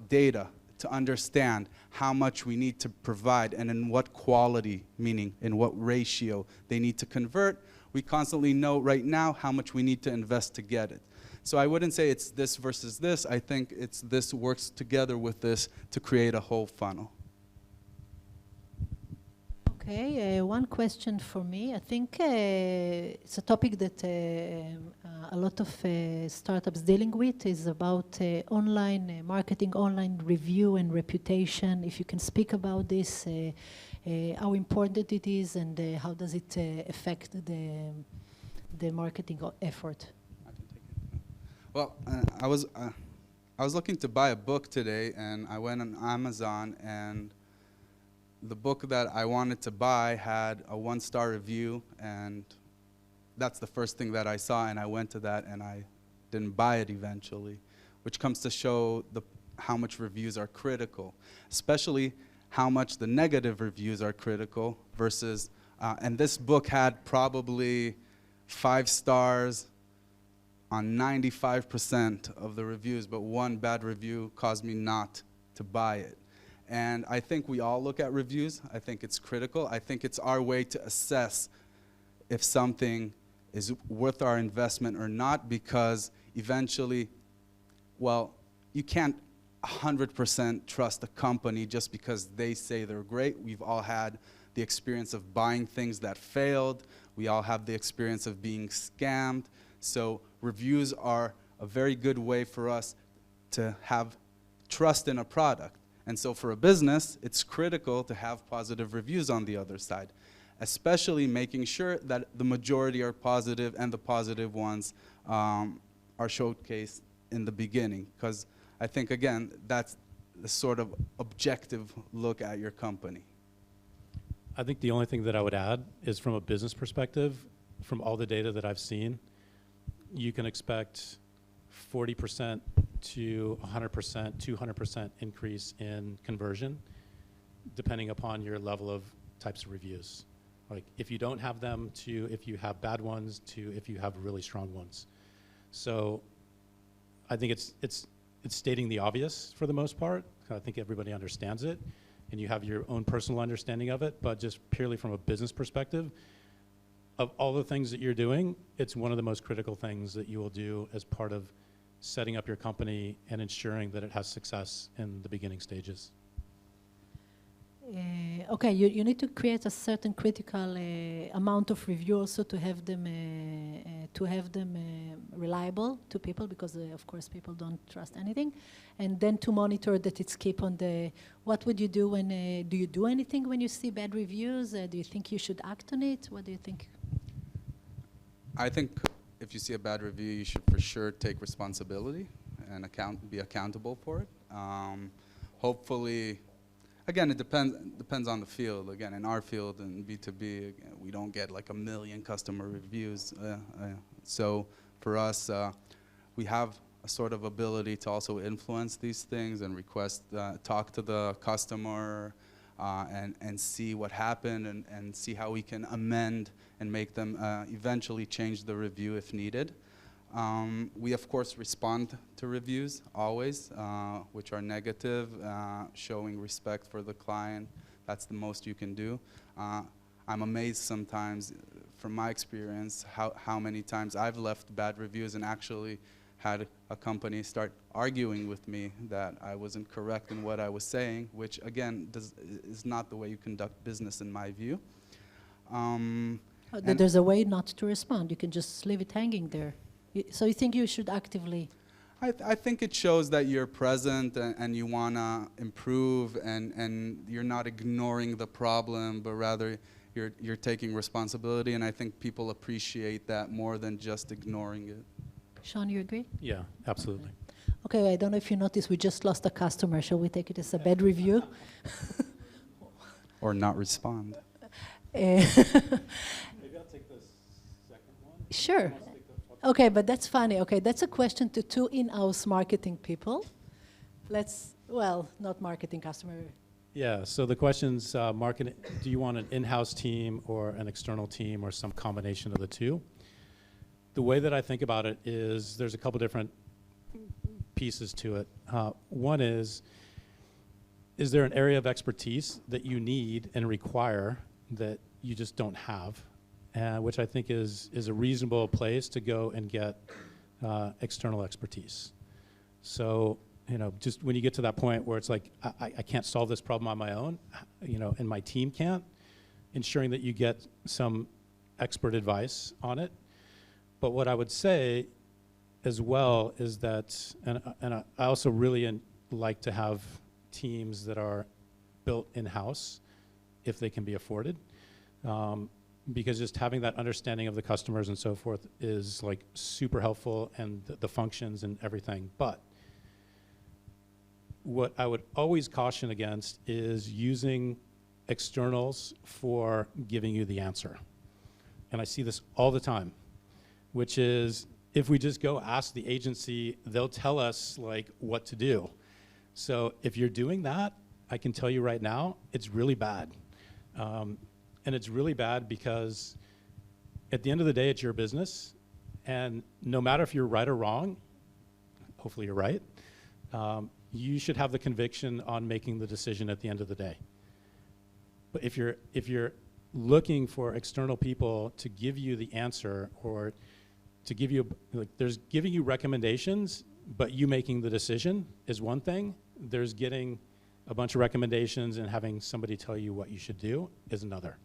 data to understand how much we need to provide and in what quality, meaning in what ratio they need to convert, we constantly know right now how much we need to invest to get it. So I wouldn't say it's this versus this. I think it's this works together with this to create a whole funnel. Okay, one question for me. I think it's a topic that a lot of startups dealing with is about online marketing, online review and reputation. If you can speak about this, how important it is and how does it affect the marketing effort? I can take it. Well, I was looking to buy a book today, and I went on Amazon, and the book that I wanted to buy had a 1-star review, and that's the first thing that I saw, and I went to that, and I didn't buy it eventually, which comes to show how much reviews are critical, especially how much the negative reviews are critical versus, and this book had probably 5 stars on 95% of the reviews, but one bad review caused me not to buy it. And I think we all look at reviews. I think it's critical. I think it's our way to assess if something is worth our investment or not, because eventually, well, you can't 100% trust a company just because they say they're great. We've all had the experience of buying things that failed. We all have the experience of being scammed. So reviews are a very good way for us to have trust in a product. And so for a business, it's critical to have positive reviews on the other side, especially making sure that the majority are positive and the positive ones are showcased in the beginning. Because I think, again, that's the sort of objective look at your company. I think the only thing that I would add is from a business perspective, from all the data that I've seen, you can expect 40% to 100%, 200% increase in conversion, depending upon your level of types of reviews. Like if you don't have them, to if you have bad ones, to if you have really strong ones. So I think it's stating the obvious for the most part. I think everybody understands it, and you have your own personal understanding of it, but just purely from a business perspective, of all the things that you're doing, it's one of the most critical things that you will do as part of setting up your company and ensuring that it has success in the beginning stages. Okay, you need to create a certain critical amount of review also to have them reliable to people, because of course people don't trust anything, and then to monitor that it's keep on the. What would you do when? Do you do anything when you see bad reviews? Do you think you should act on it? What do you think? I think if you see a bad review, you should for sure take responsibility and be accountable for it. Hopefully, again, it depends on the field. Again, in our field, in B2B, again, we don't get like 1 million customer reviews. So for us, we have a sort of ability to also influence these things and request, talk to the customer and see what happened and see how we can amend and make them eventually change the review if needed. We of course respond to reviews always, which are negative, showing respect for the client. That's the most you can do. I'm amazed sometimes, from my experience, how many times I've left bad reviews and actually had a company start arguing with me that I wasn't correct in what I was saying, which again is not the way you conduct business in my view. There's a way not to respond. You can just leave it hanging there. So you think you should actively? I think it shows that you're present and you want to improve and you're not ignoring the problem, but rather you're taking responsibility, and I think people appreciate that more than just ignoring it. Sean, you agree? Yeah, absolutely. Okay, I don't know if you noticed, we just lost a customer. Shall we take it as a bad review? Or not respond. Maybe I'll take the second one. Sure. Okay, but that's funny. Okay, that's a question to 2 in-house marketing people. Not marketing, customer. Yeah, so the question's marketing, do you want an in-house team or an external team or some combination of the two? The way that I think about it is there's a couple different pieces to it. One is there an area of expertise that you need and require that you just don't have? Which I think is a reasonable place to go and get external expertise. So, just when you get to that point where it's like, I can't solve this problem on my own, and my team can't, ensuring that you get some expert advice on it. But what I would say as well is that, and I also really like to have teams that are built in-house if they can be afforded. Because just having that understanding of the customers and so forth is like super helpful, and the functions and everything. But what I would always caution against is using externals for giving you the answer. And I see this all the time, which is if we just go ask the agency, they'll tell us like what to do. So if you're doing that, I can tell you right now, it's really bad. And it's really bad because at the end of the day, it's your business. And no matter if you're right or wrong, hopefully you're right, you should have the conviction on making the decision at the end of the day. But if you're looking for external people to give you the answer, or to give you, there's giving you recommendations, but you making the decision is one thing. There's getting a bunch of recommendations and having somebody tell you what you should do is another.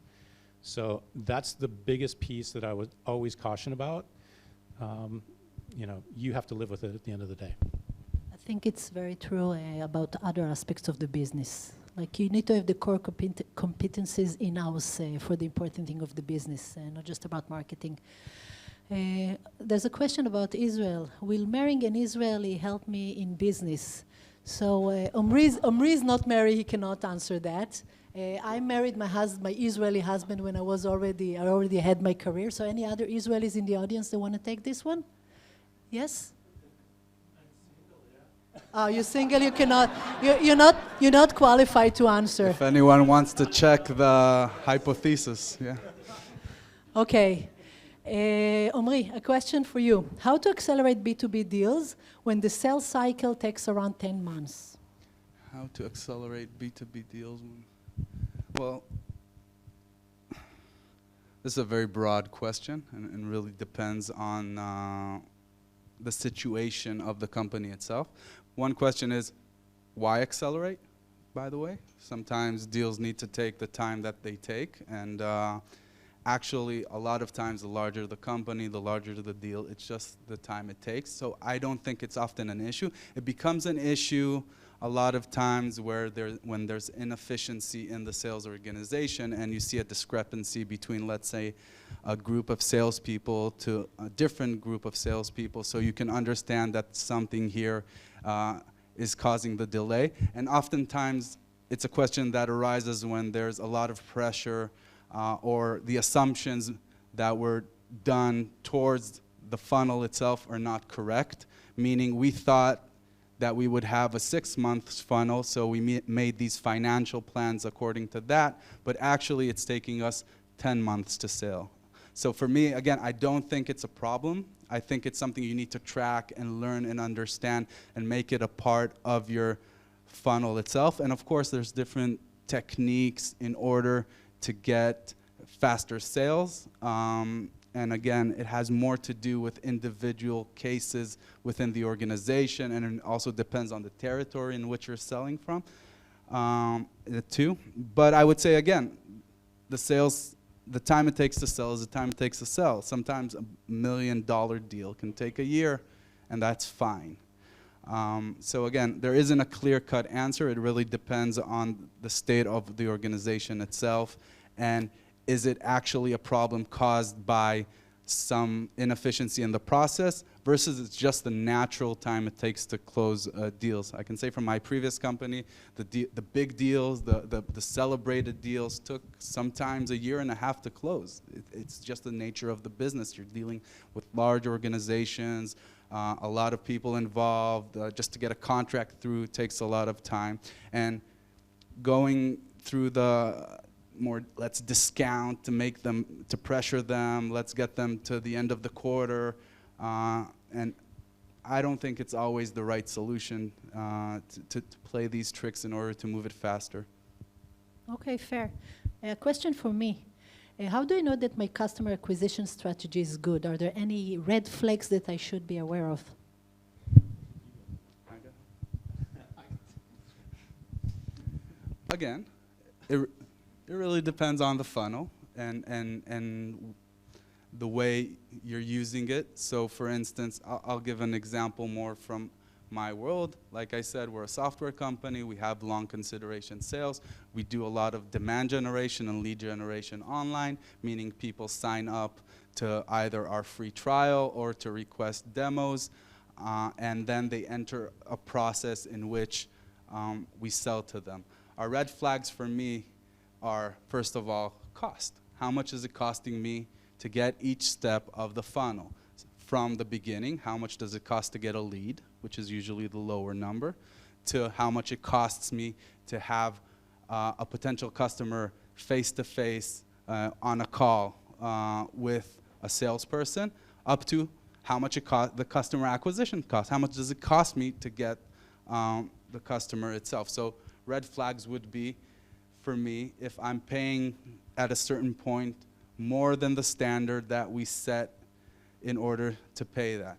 So that's the biggest piece that I would always caution about. You have to live with it at the end of the day. I think it's very true about other aspects of the business. Like you need to have the core competencies in-house for the important thing of the business, not just about marketing. There's a question about Israel. Will marrying an Israeli help me in business? So Omri is not married, he cannot answer that. I married my Israeli husband when I already had my career. So any other Israelis in the audience that want to take this one? Yes? I'm single, yeah. Oh, you're single, you cannot, you're not qualified to answer. If anyone wants to check the hypothesis, yeah. Okay. Omri, a question for you. How to accelerate B2B deals when the sales cycle takes around 10 months? How to accelerate B2B deals? Well, this is a very broad question and really depends on the situation of the company itself. One question is, why accelerate, by the way? Sometimes deals need to take the time that they take, and actually, a lot of times, the larger the company, the larger the deal, it's just the time it takes. So I don't think it's often an issue. It becomes an issue a lot of times when there's inefficiency in the sales organization and you see a discrepancy between, let's say, a group of salespeople to a different group of salespeople, so you can understand that something here is causing the delay. And oftentimes, it's a question that arises when there's a lot of pressure or the assumptions that were done towards the funnel itself are not correct, meaning we thought that we would have a 6-month funnel, so we made these financial plans according to that, but actually it's taking us 10 months to sell. So for me, again, I don't think it's a problem. I think it's something you need to track and learn and understand and make it a part of your funnel itself. And of course, there's different techniques in order to get faster sales. And again, it has more to do with individual cases within the organization, and it also depends on the territory in which you're selling from, too. But I would say, again, the time it takes to sell is the time it takes to sell. Sometimes $1 million deal can take a year, and that's fine. So again, there isn't a clear-cut answer. It really depends on the state of the organization itself, and is it actually a problem caused by some inefficiency in the process versus it's just the natural time it takes to close deals. I can say from my previous company, the big deals, the celebrated deals took sometimes 1.5 years to close. It's just the nature of the business. You're dealing with large organizations, a lot of people involved. Just to get a contract through takes a lot of time. And going through the more, let's discount to make them, to pressure them, let's get them to the end of the quarter. And I don't think it's always the right solution to play these tricks in order to move it faster. Okay, fair. A question for me. How do I know that my customer acquisition strategy is good? Are there any red flags that I should be aware of? Again, it really depends on the funnel and the way you're using it. So for instance, I'll give an example more from my world. Like I said, we're a software company. We have long consideration sales. We do a lot of demand generation and lead generation online, meaning people sign up to either our free trial or to request demos, and then they enter a process in which we sell to them. Our red flags for me are, first of all, cost. How much is it costing me to get each step of the funnel? From the beginning, how much does it cost to get a lead, which is usually the lower number, to how much it costs me to have a potential customer face-to-face on a call with a salesperson, up to how much the customer acquisition costs. How much does it cost me to get the customer itself? So red flags would be, for me, if I'm paying at a certain point more than the standard that we set in order to pay that.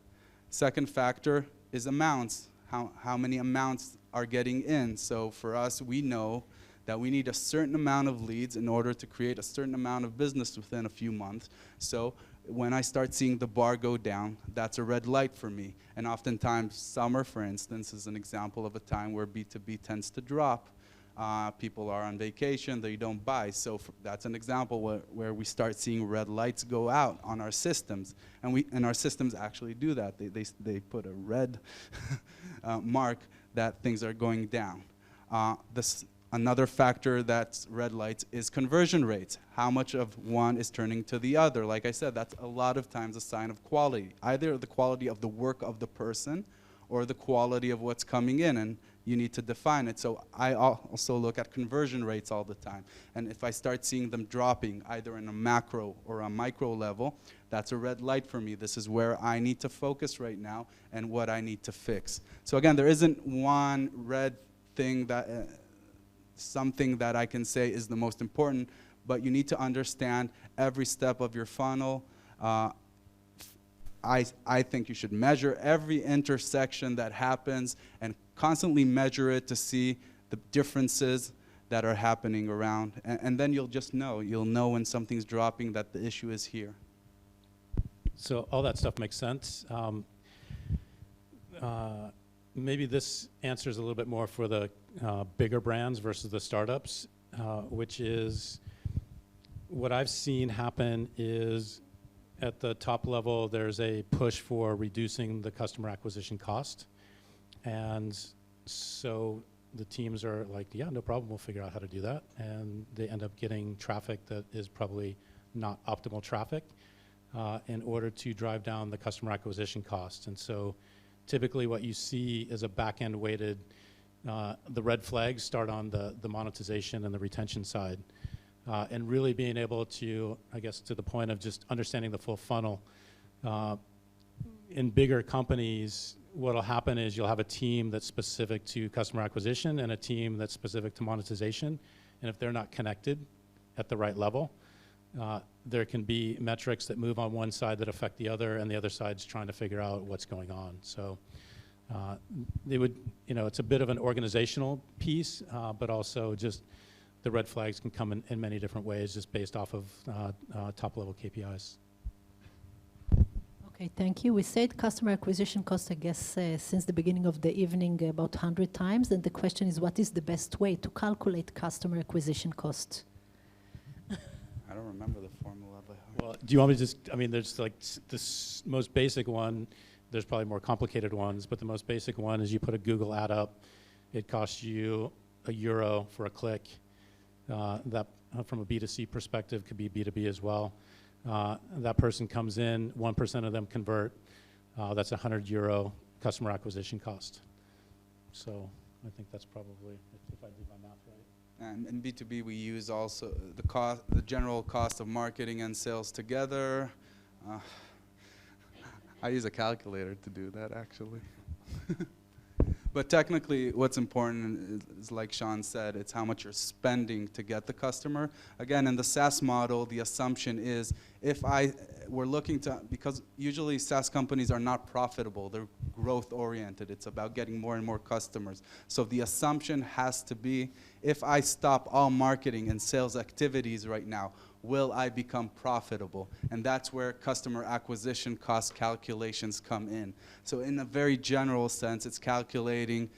Second factor is amounts. How many amounts are getting in? So for us, we know that we need a certain amount of leads in order to create a certain amount of business within a few months. So when I start seeing the bar go down, that's a red light for me. And oftentimes, summer, for instance, is an example of a time where B2B tends to drop. People are on vacation, they don't buy. So that's an example where we start seeing red lights go out on our systems. And our systems actually do that. They put a red mark that things are going down. Another factor that's red lights is conversion rates. How much of one is turning to the other? Like I said, that's a lot of times a sign of quality. Either the quality of the work of the person or the quality of what's coming in, and you need to define it. So I also look at conversion rates all the time. And if I start seeing them dropping either in a macro or a micro level, that's a red light for me. This is where I need to focus right now and what I need to fix. So again, there isn't one red thing that, something that I can say is the most important, but you need to understand every step of your funnel. I think you should measure every intersection that happens and constantly measure it to see the differences that are happening around. And then you'll just know. You'll know when something's dropping that the issue is here. So all that stuff makes sense. maybe this answers a little bit more for the bigger brands versus the startups, which is what I've seen happen is at the top level, there's a push for reducing the customer acquisition cost. And so the teams are like, yeah, no problem, we'll figure out how to do that. And they end up getting traffic that is probably not optimal traffic in order to drive down the customer acquisition cost. And so typically what you see is a back-end weighted, the red flags start on the monetization and the retention side. And really being able to, I guess, to the point of just understanding the full funnel. In bigger companies, what'll happen is you'll have a team that's specific to customer acquisition and a team that's specific to monetization. And if they're not connected at the right level, there can be metrics that move on one side that affect the other, and the other side's trying to figure out what's going on. So they would, it's a bit of an organizational piece, but also just the red flags can come in many different ways, just based off of top-level KPIs. Okay, thank you. We said customer acquisition cost, I guess, since the beginning of the evening about 100 times. And the question is, what is the best way to calculate customer acquisition cost? I don't remember the formula by heart. Well, do you want me to just, there's like this most basic one. There's probably more complicated ones, but the most basic one is you put a Google ad up. It costs you €1 for a click. That from a B2C perspective could be B2B as well. That person comes in, 1% of them convert. That's €100 customer acquisition cost. So I think that's probably, if I did my math right. And in B2B, we use also the general cost of marketing and sales together. I use a calculator to do that, actually. But technically, what's important is, like Sean said, it's how much you're spending to get the customer. Again, in the SaaS model, the assumption is we're looking to, because usually SaaS companies are not profitable, they're growth oriented. It's about getting more and more customers. So the assumption has to be, if I stop all marketing and sales activities right now, will I become profitable? And that's where customer acquisition cost calculations come in. So in a very general sense, it's calculating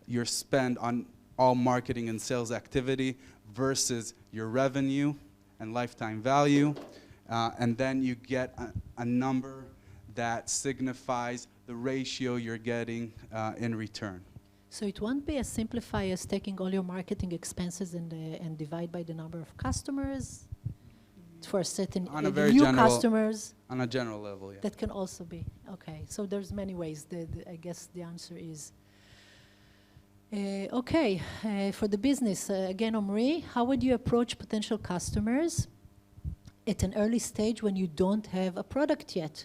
your spend on all marketing and sales activity versus your revenue and lifetime value. And then you get a number that signifies the ratio you're getting in return. So it won't be as simplified as taking all your marketing expenses and divide by the number of customers for a certain new customers. On a general level, yeah. That can also be, okay. So there's many ways. I guess the answer is, okay, for the business, again, Omri, how would you approach potential customers at an early stage when you don't have a product yet?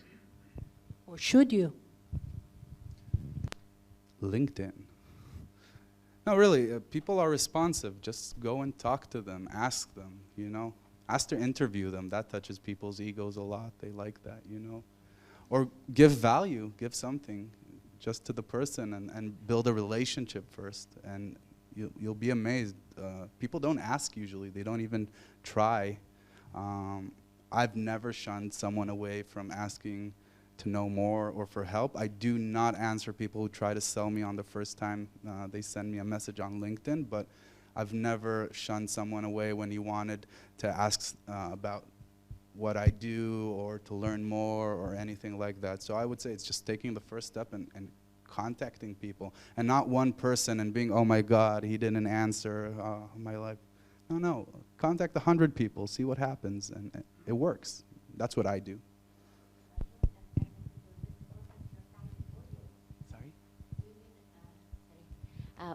Or should you? LinkedIn. No, really, people are responsive. Just go and talk to them, ask them, Ask to interview them. That touches people's egos a lot. They like that, Or give value, give something just to the person and build a relationship first. And you'll be amazed. People don't ask usually. They don't even try. I've never shunned someone away from asking to know more or for help. I do not answer people who try to sell me on the first time they send me a message on LinkedIn, but I've never shunned someone away when he wanted to ask about what I do or to learn more or anything like that. So I would say it's just taking the first step and contacting people, and not one person and being, oh my God, he didn't answer my life. No, contact 100 people, see what happens, and it works. That's what I do.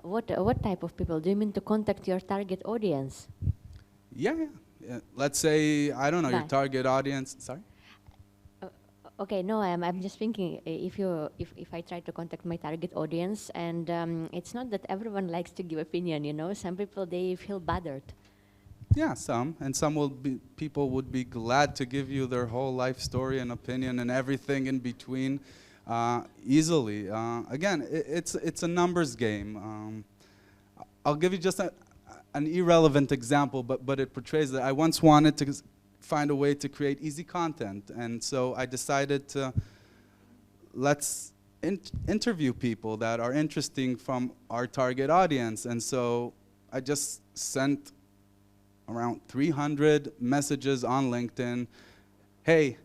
What type of people? Do you mean to contact your target audience? Yeah. Let's say, I don't know, your target audience. Sorry? Okay, no, I'm just thinking if I try to contact my target audience, and it's not that everyone likes to give opinion, Some people, they feel bothered. Yeah, some. And people would be glad to give you their whole life story and opinion and everything in between. Easily. Again, it's a numbers game. I'll give you just an irrelevant example, but it portrays that I once wanted to find a way to create easy content, and so I decided to let's interview people that are interesting from our target audience. And so I just sent around 300 messages on LinkedIn. Hey,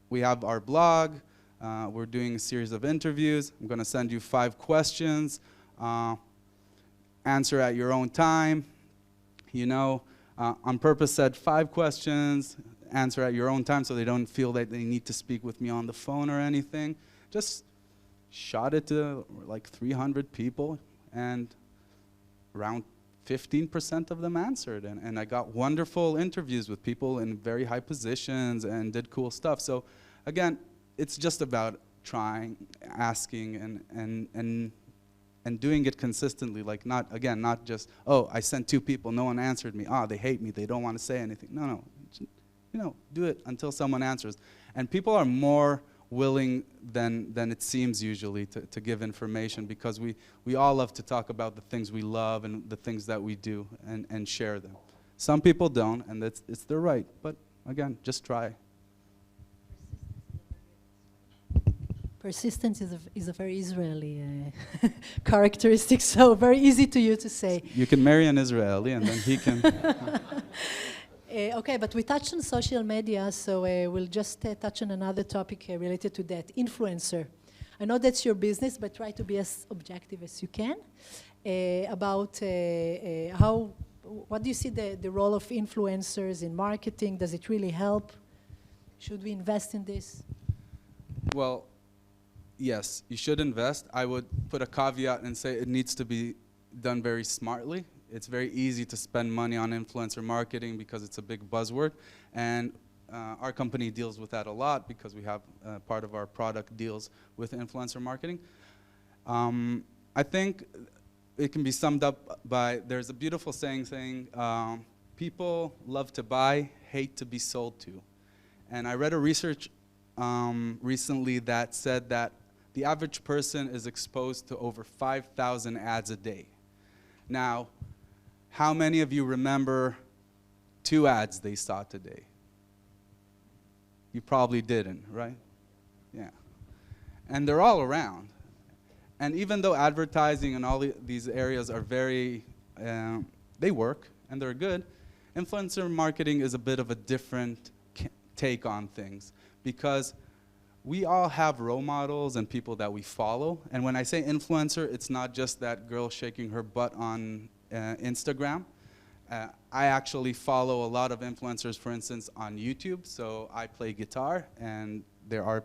we have our blog. We're doing a series of interviews. I'm going to send you 5 questions. Answer at your own time. You know, on purpose said 5 questions. Answer at your own time so they don't feel that they need to speak with me on the phone or anything. Just shot it to like 300 people, and around 15% of them answered. And I got wonderful interviews with people in very high positions and did cool stuff. So again, it's just about trying, asking, and doing it consistently. Like not just, oh, I sent 2 people, no one answered me. Ah, they hate me, they don't want to say anything. No. You know, do it until someone answers. And people are more willing than it seems usually to give information, because we all love to talk about the things we love and the things that we do and share them. Some people don't, and it's their right. But again, just try. Persistence is a very Israeli characteristic, so very easy to you to say. You can marry an Israeli, and then he can. Okay, but we touched on social media, so we'll just touch on another topic related to that, influencer. I know that's your business, but try to be as objective as you can. About what do you see the role of influencers in marketing? Does it really help? Should we invest in this? Well, yes, you should invest. I would put a caveat and say it needs to be done very smartly. It's very easy to spend money on influencer marketing because it's a big buzzword, and our company deals with that a lot because we have part of our product deals with influencer marketing. I think it can be summed up by, there's a beautiful saying people love to buy, hate to be sold to. And I read a research recently that said that the average person is exposed to over 5,000 ads a day. Now, how many of you remember 2 ads they saw today? You probably didn't, right? Yeah. And they're all around. And even though advertising and all these areas are very, they work and they're good, influencer marketing is a bit of a different take on things, because we all have role models and people that we follow. And when I say influencer, it's not just that girl shaking her butt on Instagram. I actually follow a lot of influencers, for instance, on YouTube. So I play guitar, and there are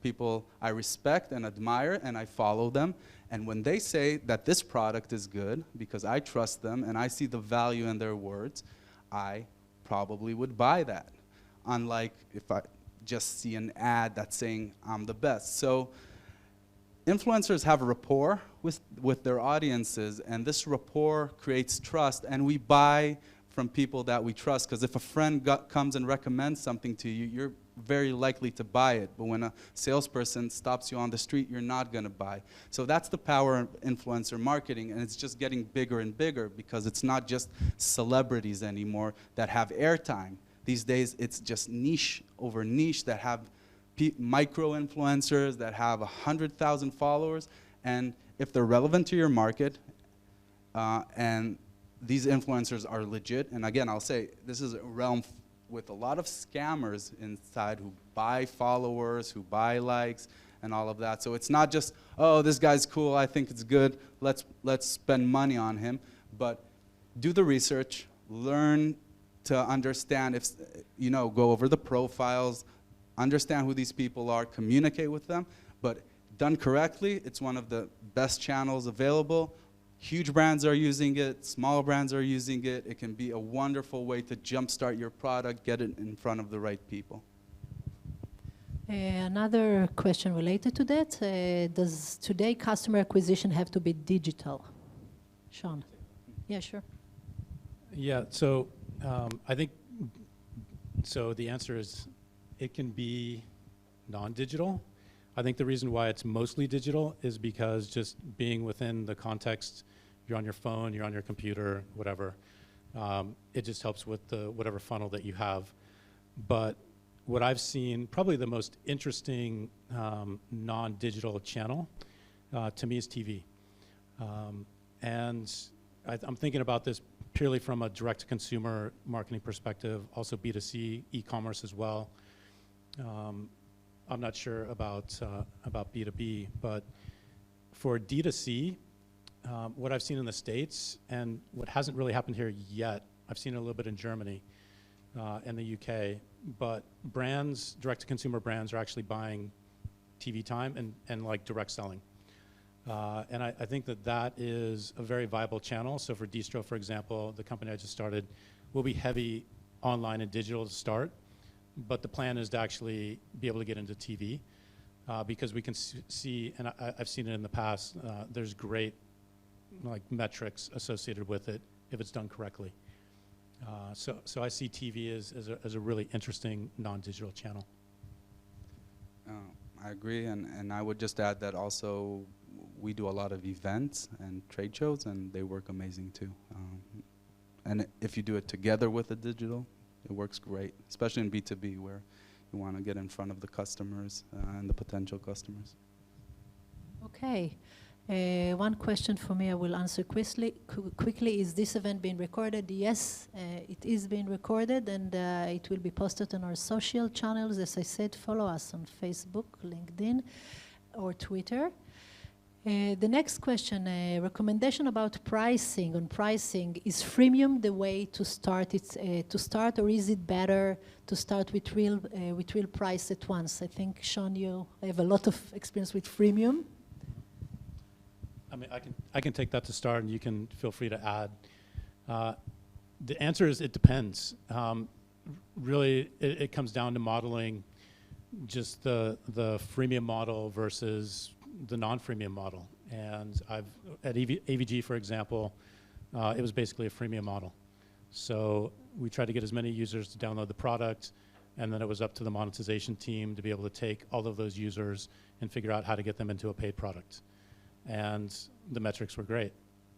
people I respect and admire, and I follow them. And when they say that this product is good, because I trust them and I see the value in their words, I probably would buy that. Unlike if I just see an ad that's saying I'm the best. So influencers have a rapport with their audiences, and this rapport creates trust, and we buy from people that we trust, because if a friend comes and recommends something to you, you're very likely to buy it. But when a salesperson stops you on the street, you're not going to buy. So that's the power of influencer marketing, and it's just getting bigger and bigger, because it's not just celebrities anymore that have airtime. These days, it's just niche over niche that have micro-influencers that have 100,000 followers, and if they're relevant to your market, and these influencers are legit, and again, I'll say, this is a realm with a lot of scammers inside who buy followers, who buy likes, and all of that. So it's not just, oh, this guy's cool, I think it's good, let's spend money on him, but do the research, learn to understand, if you know, go over the profiles, understand who these people are, communicate with them, but done correctly, it's one of the best channels available. Huge brands are using it, small brands are using it. It can be a wonderful way to jumpstart your product, get it in front of the right people. Another question related to that, does today customer acquisition have to be digital? Sean? Yeah, sure. Yeah, so I think, so the answer is it can be non-digital. I think the reason why it's mostly digital is because just being within the context, you're on your phone, you're on your computer, whatever, it just helps with the whatever funnel that you have. But what I've seen, probably the most interesting non-digital channel to me is TV. And I'm thinking about this purely from a direct-to-consumer marketing perspective, also B2C, e-commerce as well. I'm not sure about B2B, but for D2C, what I've seen in the States and what hasn't really happened here yet, I've seen it a little bit in Germany and the UK, but brands, direct-to-consumer brands are actually buying TV time and like direct selling. And I think that is a very viable channel. So for Distro, for example, the company I just started, will be heavy online and digital to start, but the plan is to actually be able to get into TV because we can see, and I've seen it in the past, there's great like metrics associated with it if it's done correctly. So I see TV as a really interesting non-digital channel. I agree, and I would just add that also we do a lot of events and trade shows, and they work amazing too. And if you do it together with the digital, it works great, especially in B2B where you want to get in front of the customers and the potential customers. Okay. One question for me I will answer quickly. Is this event being recorded? Yes, it is being recorded, and it will be posted on our social channels. As I said, follow us on Facebook, LinkedIn, or Twitter. The next question, recommendation about pricing. On pricing, is freemium the way to start? Or is it better to start with real price at once? I think, Sean, you have a lot of experience with freemium. I mean, I can take that to start, and you can feel free to add. The answer is it depends. Really, it comes down to modeling just the freemium model versus the non-freemium model. And at AVG, for example, it was basically a freemium model. So we tried to get as many users to download the product, and then it was up to the monetization team to be able to take all of those users and figure out how to get them into a paid product. And the metrics were great.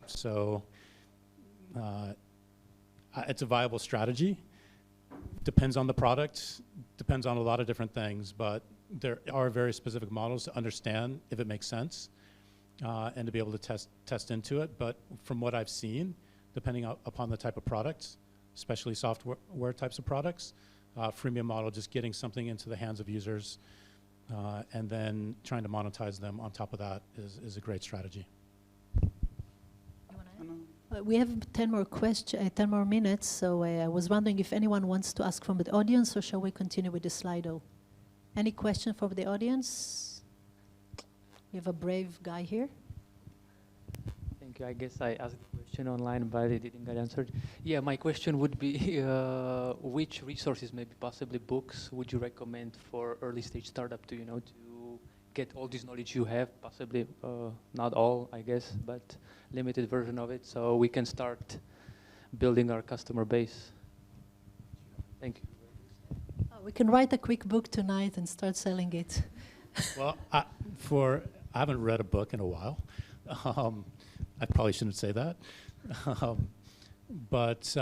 So it's a viable strategy. Depends on the product, depends on a lot of different things, but there are very specific models to understand if it makes sense and to be able to test into it. But from what I've seen, depending upon the type of products, especially software types of products, freemium model, just getting something into the hands of users and then trying to monetize them on top of that is a great strategy. We have 10 more minutes, so I was wondering if anyone wants to ask from the audience, or shall we continue with the Slido? Any question from the audience? We have a brave guy here. Thank you. I guess I asked the question online, but it didn't get answered. Yeah, my question would be, which resources, maybe possibly books, would you recommend for early stage startup to, to get all this knowledge you have, possibly not all, I guess, but limited version of it, so we can start building our customer base. Thank you. We can write a quick book tonight and start selling it. Well, I haven't read a book in a while. I probably shouldn't say that. But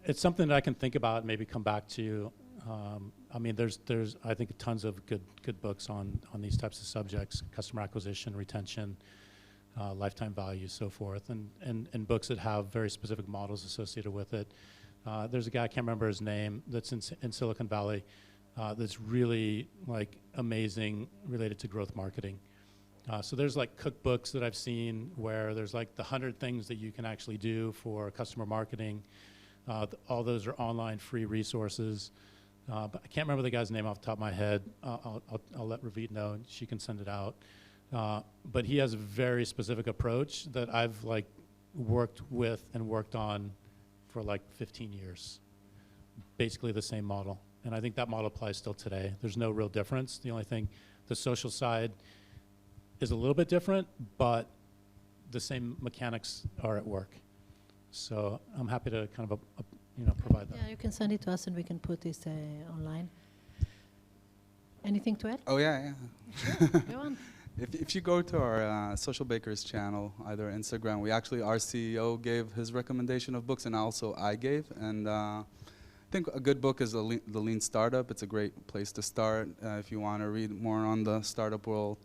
it's something that I can think about and maybe come back to. I mean, there's I think tons of good books on these types of subjects: customer acquisition, retention, lifetime value, so forth, and books that have very specific models associated with it. There's a guy, I can't remember his name, that's in Silicon Valley that's really like amazing related to growth marketing. So there's like cookbooks that I've seen where there's like the 100 things that you can actually do for customer marketing. All those are online free resources. But I can't remember the guy's name off the top of my head. I'll let Ravit know, and she can send it out. But he has a very specific approach that I've like worked with and worked on for like 15 years. Basically the same model. And I think that model applies still today. There's no real difference. The only thing, the social side is a little bit different, but the same mechanics are at work. So I'm happy to kind of provide that. Yeah, you can send it to us and we can put this online. Anything to add? Oh, yeah. Sure, go on. If you go to our Socialbakers channel, either Instagram, our CEO gave his recommendation of books, and also I gave, and think a good book is The Lean Startup. It's a great place to start if you want to read more on the startup world.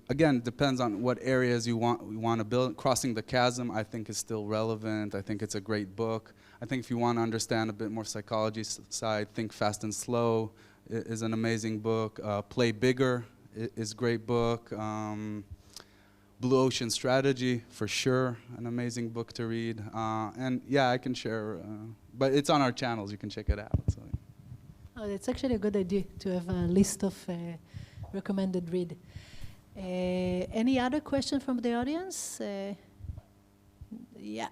Again, it depends on what areas you want to build. Crossing the Chasm, I think, is still relevant. I think it's a great book. I think if you want to understand a bit more psychology side, Think Fast and Slow is an amazing book. Play Bigger is a great book. Blue Ocean Strategy, for sure, an amazing book to read. And yeah, I can share, but it's on our channels. You can check it out. So. Oh, it's actually a good idea to have a list of recommended read. Any other question from the audience? Yeah.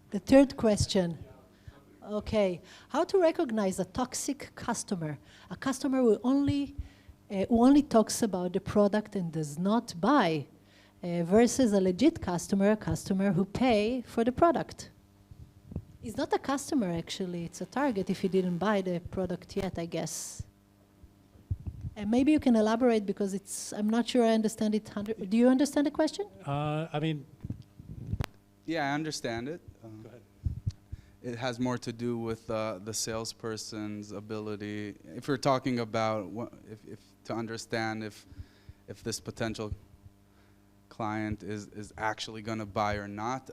The third question. Okay. How to recognize a toxic customer? A customer who only talks about the product and does not buy, versus a legit customer, a customer who pay for the product. It's not a customer, actually. It's a target if you didn't buy the product yet, I guess. And maybe you can elaborate, because I'm not sure I understand it. Do you understand the question? I mean... Yeah, I understand it. Go ahead. It has more to do with the salesperson's ability. If we're talking about if to understand if this potential client is actually going to buy or not,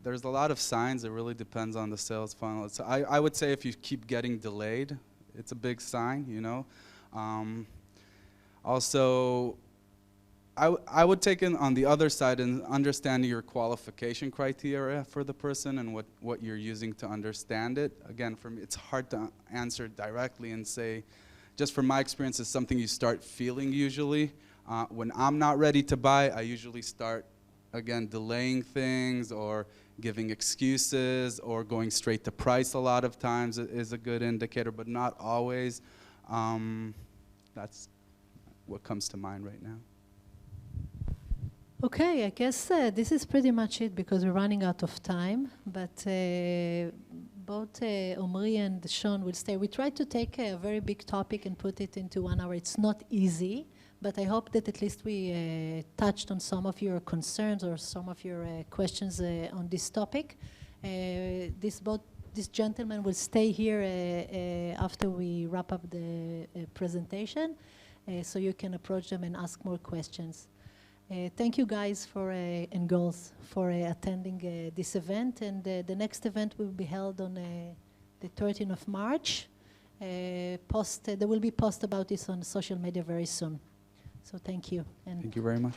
there's a lot of signs. It really depends on the sales funnel. So I would say if you keep getting delayed, it's a big sign, you know. Also, I would take in on the other side and understanding your qualification criteria for the person and what you're using to understand it. Again, for me, it's hard to answer directly and say, just from my experience, it's something you start feeling usually. When I'm not ready to buy, I usually start, again, delaying things or giving excuses or going straight to price a lot of times is a good indicator, but not always. That's what comes to mind right now. Okay, I guess this is pretty much it, because we're running out of time. But both Omri and Sean will stay. We tried to take a very big topic and put it into 1 hour. It's not easy, but I hope that at least we touched on some of your concerns or some of your questions on this topic. This gentleman will stay here after we wrap up the presentation, so you can approach them and ask more questions. Thank you guys and girls for attending this event, and the next event will be held on the 13th of March. There will be post about this on social media very soon. So thank you. And thank you very much.